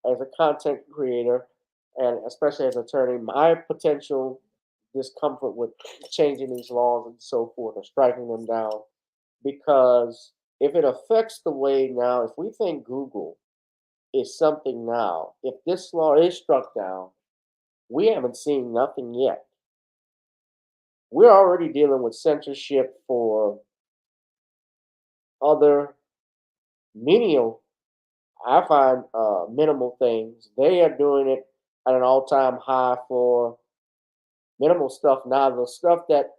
as a content creator, and especially as an attorney, my potential discomfort with changing these laws and so forth, or striking them down, because if it affects the way now, if we think Google is something now, if this law is struck down, we haven't seen nothing yet. We're already dealing with censorship for other menial, I find, minimal things. They are doing it at an all-time high for minimal stuff now. The stuff that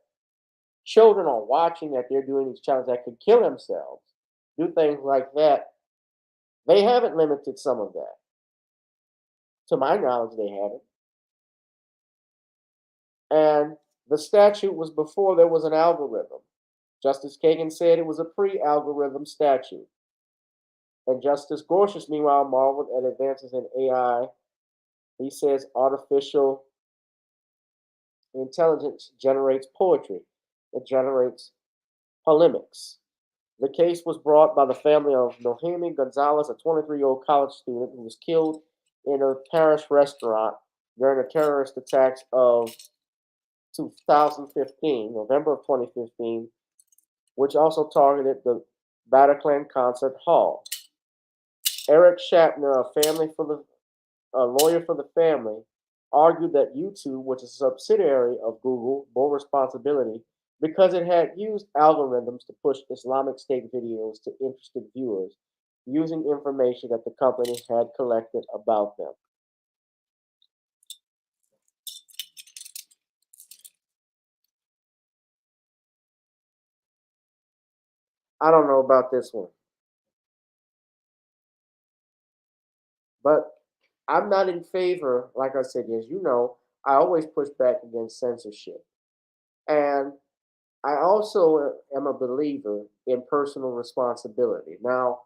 children are watching, that they're doing these challenges that could kill themselves, do things like that. They haven't limited some of that. To my knowledge, they haven't. And the statute was before there was an algorithm. Justice Kagan said it was a pre-algorithm statute. And Justice Gorsuch, meanwhile, marveled at advances in AI. He says artificial intelligence generates poetry. It generates polemics. The case was brought by the family of Nohemi Gonzalez, a 23-year-old college student who was killed in a Paris restaurant during the terrorist attacks of 2015, November of 2015, which also targeted the Bataclan Concert Hall. Eric Shatner, a lawyer for the family, argued that YouTube, which is a subsidiary of Google, bore responsibility because it had used algorithms to push Islamic State videos to interested viewers using information that the company had collected about them. I don't know about this one, but I'm not in favor, like I said, as you know, I always push back against censorship. And I also am a believer in personal responsibility. Now,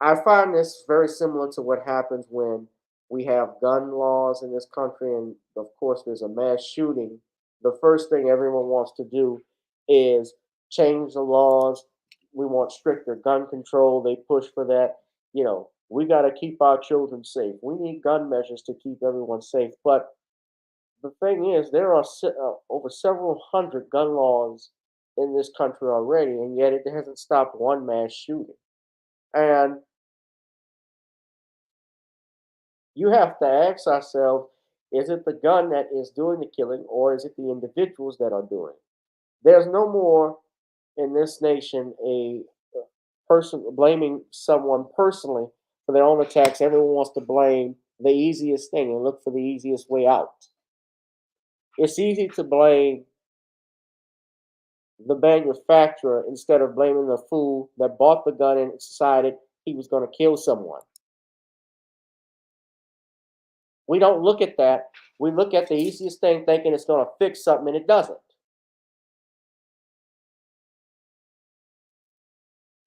I find this very similar to what happens when we have gun laws in this country, and of course, there's a mass shooting. The first thing everyone wants to do is change the laws. We want stricter gun control. They push for that. We got to keep our children safe. We need gun measures to keep everyone safe. But the thing is, there are over several hundred gun laws in this country already, and yet it hasn't stopped one mass shooting. And you have to ask ourselves, is it the gun that is doing the killing, or is it the individuals that are doing it? There's no more in this nation a person blaming someone personally for their own attacks. Everyone wants to blame the easiest thing and look for the easiest way out. It's easy to blame the manufacturer instead of blaming the fool that bought the gun and decided he was going to kill someone. We don't look at that. We look at the easiest thing thinking it's going to fix something, and it doesn't.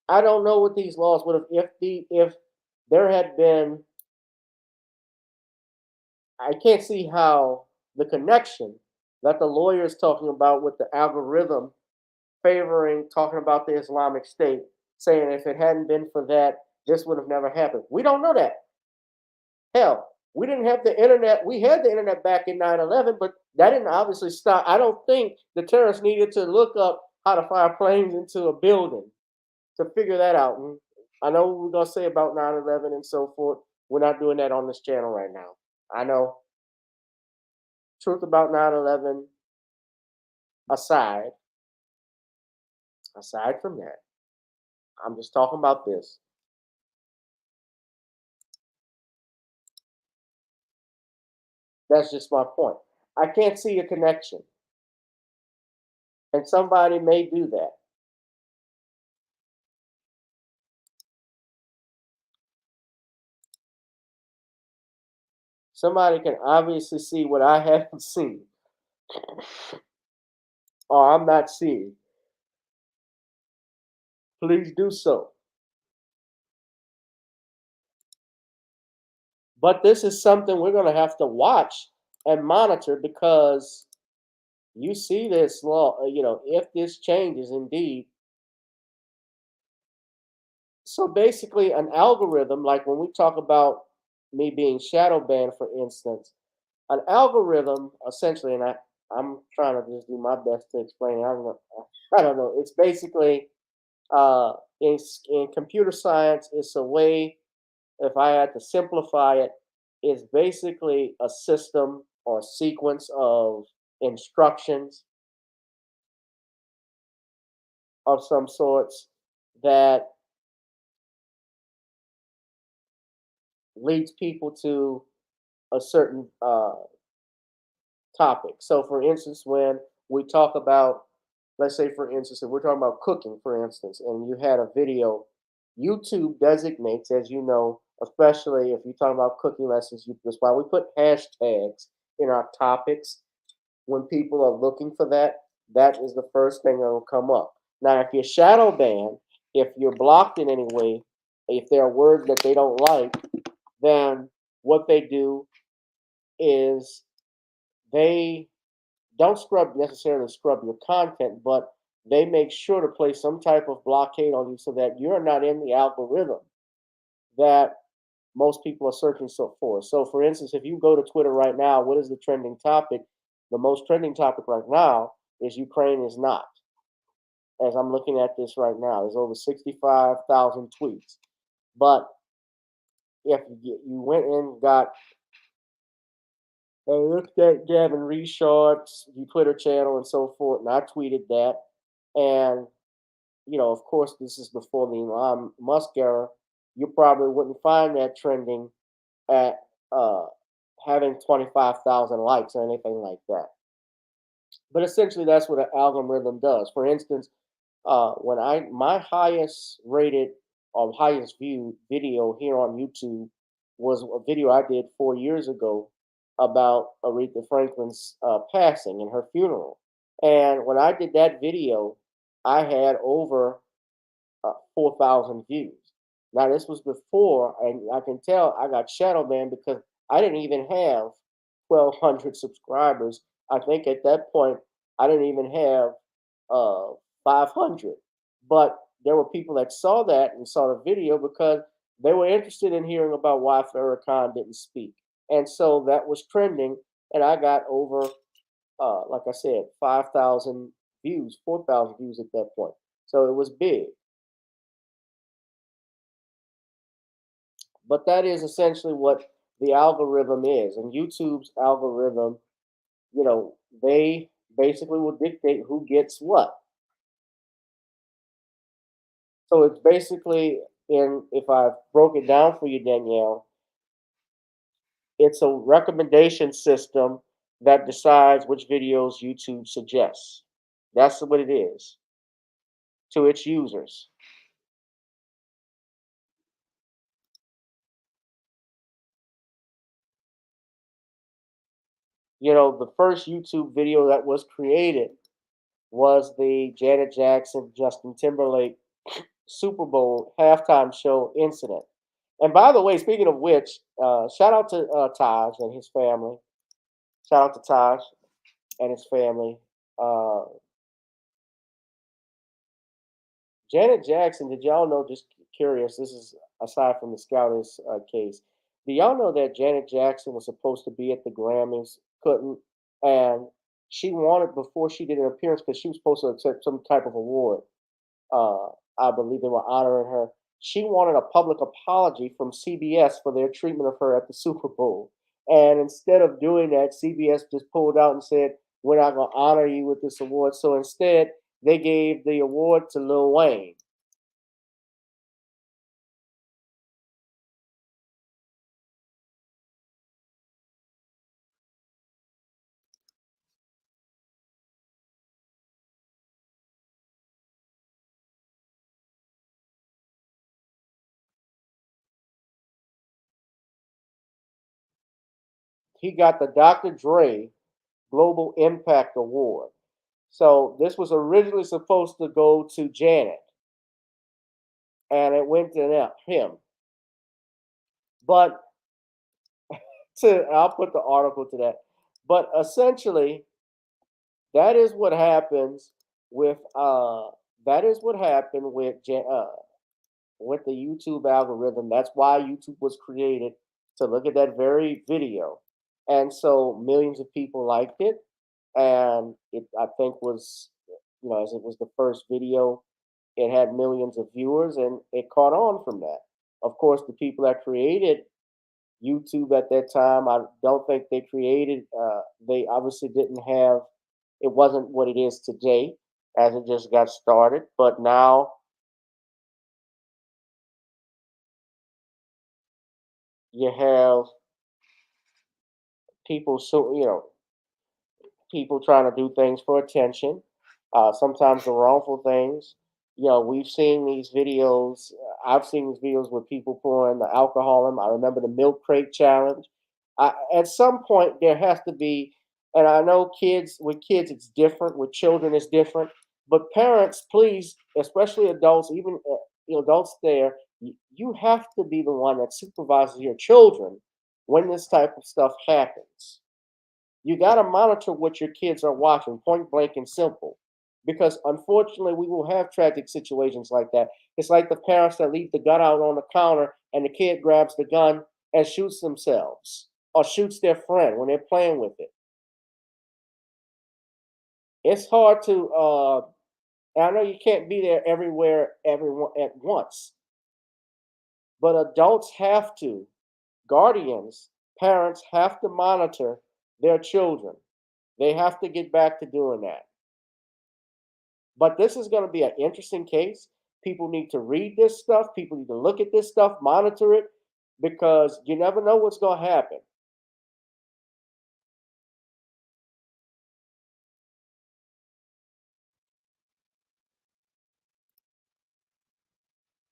I don't know what these laws would have if there had been. I can't see how the connection that the lawyer is talking about with the algorithm favoring talking about the Islamic State, saying if it hadn't been for that, this would have never happened. We don't know that. Hell, we didn't have the internet. We had the internet back in 9/11, but that didn't obviously stop. I don't think the terrorists needed to look up how to fire planes into a building to figure that out. And I know what we're going to say about 9/11 and so forth. We're not doing that on this channel right now. I know. Truth about 9/11 aside from that, I'm just talking about this. That's just my point. I can't see a connection. And somebody may do that. Somebody can obviously see what I haven't seen, or I'm not seeing. Please do so. But this is something we're going to have to watch and monitor, because you see this law, if this changes indeed. So basically, an algorithm, like when we talk about me being shadow banned, for instance, an algorithm essentially, and I'm trying to just do my best to explain it. I don't know. It's basically in computer science, it's a way, if I had to simplify it, it's basically a system or sequence of instructions of some sorts that leads people to a certain topic. So, for instance, when we talk about, let's say, for instance, if we're talking about cooking, for instance, and you had a video, YouTube designates, as you know, especially if you're talking about cooking lessons, that's why we put hashtags in our topics. When people are looking for that, that is the first thing that will come up. Now, if you're shadow banned, if you're blocked in any way, if there are words that they don't like, then what they do is they don't necessarily scrub your content, but they make sure to place some type of blockade on you so that you're not in the algorithm that most people are searching for. So, for instance, if you go to Twitter right now, what is the trending topic? The most trending topic right now is Ukraine is not. As I'm looking at this right now, there's over 65,000 tweets. But if you went and looked at Gavin Richard's Twitter channel and so forth, and I tweeted that, and of course, this is before the Elon Musk era, you probably wouldn't find that trending at having 25,000 likes or anything like that. But essentially, that's what an algorithm does. For instance, when my highest rated or highest viewed video here on YouTube was a video I did 4 years ago about Aretha Franklin's passing and her funeral. And when I did that video, I had over 4,000 views. Now, this was before, and I can tell I got shadow banned because I didn't even have 1,200 subscribers. I think at that point, I didn't even have 500. But there were people that saw that and saw the video because they were interested in hearing about why Farrakhan didn't speak. And so that was trending, and I got over, like I said, 5,000 views, 4,000 views at that point. So it was big. But that is essentially what the algorithm is. And YouTube's algorithm, you know, they basically will dictate who gets what. So it's basically, if I broke it down for you, Danielle, it's a recommendation system that decides which videos YouTube suggests. That's what it is to its users. You know, the first YouTube video that was created was the Janet Jackson, Justin Timberlake Super Bowl halftime show incident. And by the way, speaking of which, shout out to Taj and his family. Shout out to Taj and his family. Uh, Janet Jackson, did y'all know, just curious, this is aside from the SCOTUS case, do y'all know that Janet Jackson was supposed to be at the Grammys, couldn't, and she wanted, before she did an appearance, because she was supposed to accept some type of award, uh, I believe they were honoring her. She wanted a public apology from CBS for their treatment of her at the Super Bowl. And instead of doing that, CBS just pulled out and said, "We're not going to honor you with this award." So instead, they gave the award to Lil Wayne. He got the Dr. Dre Global Impact Award. So this was originally supposed to go to Janet, and it went to him. But I'll put the article to that. But essentially, that is what happens with that is what happened with the YouTube algorithm. That's why YouTube was created, to look at that very video. And so millions of people liked it, and it, I think, was, you know, as it was the first video, it had millions of viewers and it caught on from that. Of course, the people that created YouTube at that time, I don't think they created, they obviously didn't have, it wasn't what it is today, as it just got started. But now you have people, so, you know, people trying to do things for attention, sometimes the wrongful things. You know, we've seen these videos. I've seen these videos with people pouring the alcohol in. I remember the milk crate challenge. At some point, there has to be, and I know with kids it's different. With children, it's different. But parents, please, especially adults, even you know, adults there, you have to be the one that supervises your children when this type of stuff happens. You got to monitor what your kids are watching, point blank and simple. Because unfortunately, we will have tragic situations like that. It's like the parents that leave the gun out on the counter and the kid grabs the gun and shoots themselves or shoots their friend when they're playing with it. It's hard to, and I know you can't be there everywhere, everyone at once, but adults have to, guardians, parents have to monitor their children. They have to get back to doing that. But this is going to be an interesting case. People need to read this stuff. People need to look at this stuff, monitor it, because you never know what's going to happen.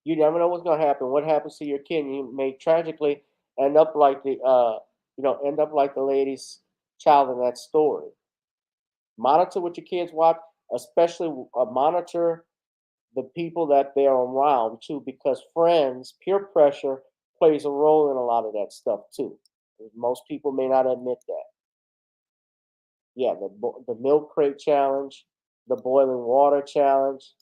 You never know what's going to happen. What happens to your kid? You may tragically end up like end up like the lady's child in that story. Monitor what your kids watch, especially monitor the people that they're around too, because friends, peer pressure plays a role in a lot of that stuff too. Most people may not admit that. Yeah, the milk crate challenge, the boiling water challenge.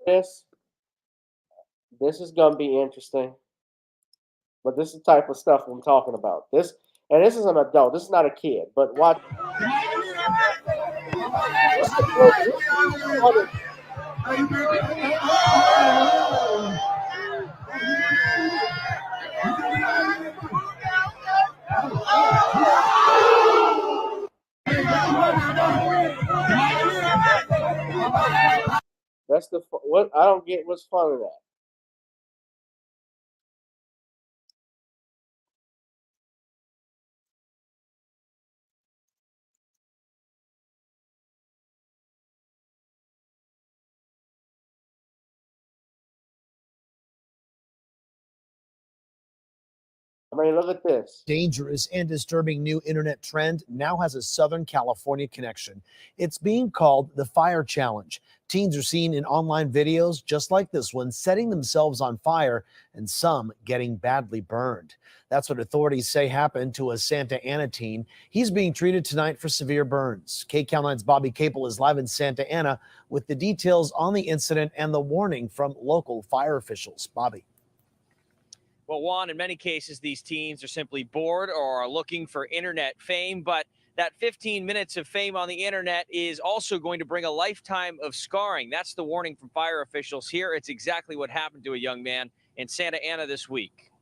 This This is gonna be interesting. But this is the type of stuff I'm talking about. This is an adult. This is not a kid. But watch. That's the what I don't get. What's fun of that? I mean, look at this. Dangerous and disturbing new internet trend now has a Southern California connection. It's being called the Fire Challenge. Teens are seen in online videos just like this one, setting themselves on fire and some getting badly burned. That's what authorities say happened to a Santa Ana teen. He's being treated tonight for severe burns. KCAL9's Bobby Capel is live in Santa Ana with the details on the incident and the warning from local fire officials. Bobby. Well, Juan, in many cases, these teens are simply bored or are looking for internet fame, but that 15 minutes of fame on the internet is also going to bring a lifetime of scarring. That's the warning from fire officials here. It's exactly what happened to a young man in Santa Ana this week.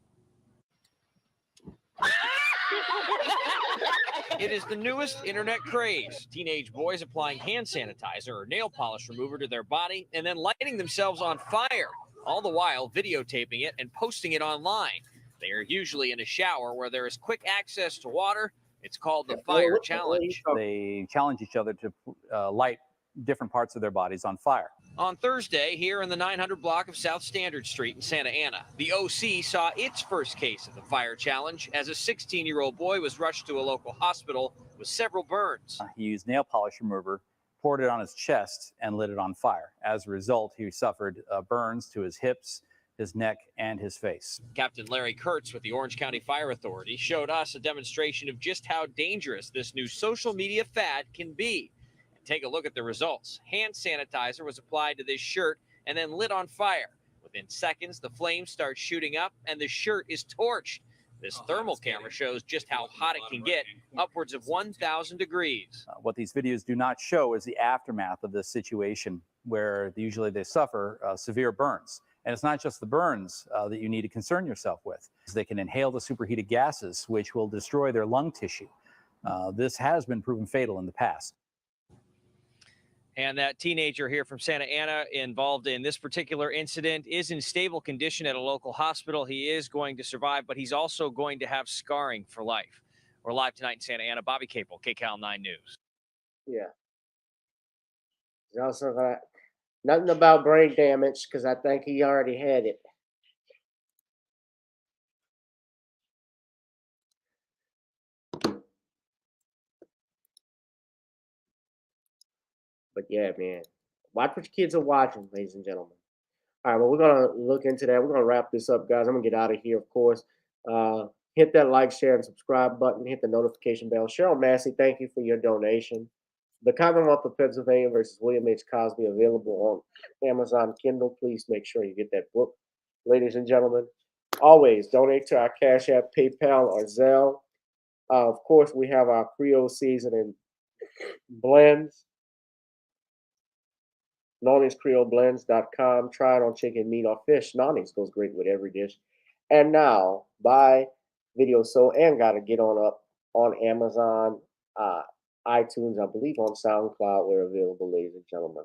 It is the newest internet craze. Teenage boys applying hand sanitizer or nail polish remover to their body and then lighting themselves on fire, all the while videotaping it and posting it online. They are usually in a shower where there is quick access to water. It's called the Fire Challenge. They challenge each other to light different parts of their bodies on fire. On Thursday, here in the 900 block of South Standard Street in Santa Ana, the OC saw its first case of the Fire Challenge as a 16-year-old boy was rushed to a local hospital with several burns. He used nail polish remover, poured it on his chest, and lit it on fire. As a result, he suffered burns to his hips, his neck, and his face. Captain Larry Kurtz with the Orange County Fire Authority showed us a demonstration of just how dangerous this new social media fad can be. And take a look at the results. Hand sanitizer was applied to this shirt and then lit on fire. Within seconds, the flames start shooting up and the shirt is torched. This thermal camera shows just how hot it can get, upwards of 1,000 degrees. What these videos do not show is the aftermath of this situation, where usually they suffer severe burns. And it's not just the burns that you need to concern yourself with. They can inhale the superheated gases, which will destroy their lung tissue. This has been proven fatal in the past. And that teenager here from Santa Ana involved in this particular incident is in stable condition at a local hospital. He is going to survive, but he's also going to have scarring for life. We're live tonight in Santa Ana. Bobby Capel, KCAL9 News. Yeah. He's also got nothing about brain damage because I think he already had it. But yeah, man, watch what your kids are watching, ladies and gentlemen. All right, well, we're going to look into that. We're going to wrap this up, guys. I'm going to get out of here, of course. Hit that like, share, and subscribe button. Hit the notification bell. Cheryl Massey, thank you for your donation. The Commonwealth of Pennsylvania versus William H. Cosby, available on Amazon Kindle. Please make sure you get that book, ladies and gentlemen. Always donate to our Cash App, PayPal, or Zelle. Of course, we have our Creole seasoning blends. Nani's CreoleBlends.com. Try it on chicken, meat, or fish. Nani's goes great with every dish. And now, buy Video Soul and got to get on up on Amazon, iTunes, I believe on SoundCloud. We're available, ladies and gentlemen.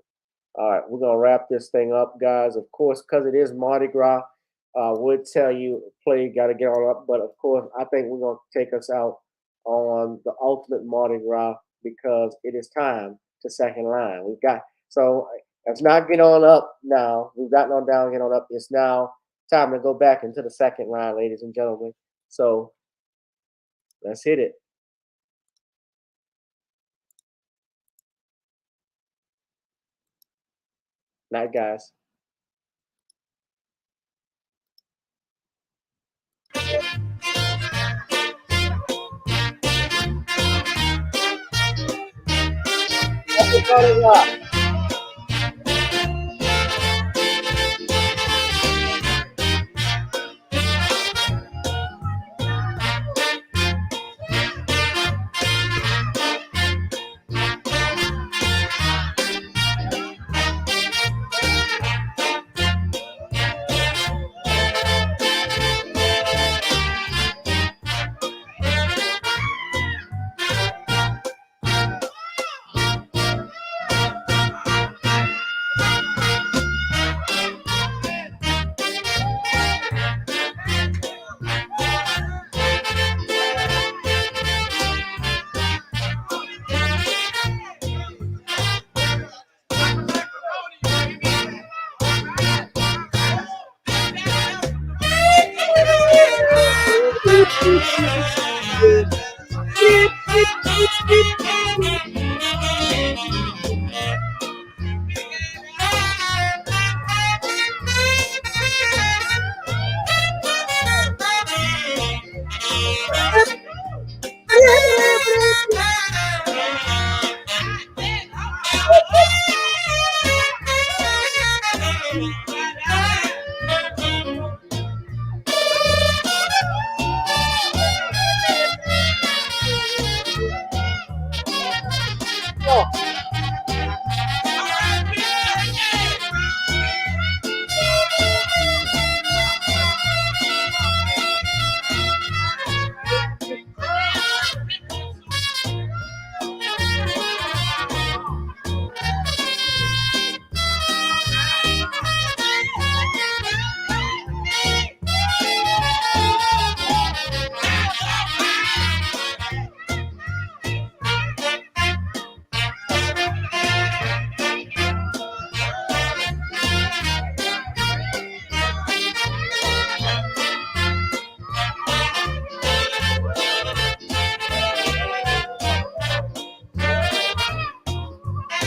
All right, we're going to wrap this thing up, guys. Of course, because it is Mardi Gras, would tell you, got to get on up. But, of course, I think we're going to take us out on the ultimate Mardi Gras because it is time to second line. So let's not get on up now. We've gotten on down, get on up. It's now time to go back into the second line, ladies and gentlemen. So let's hit it. Night, guys. Everybody rock.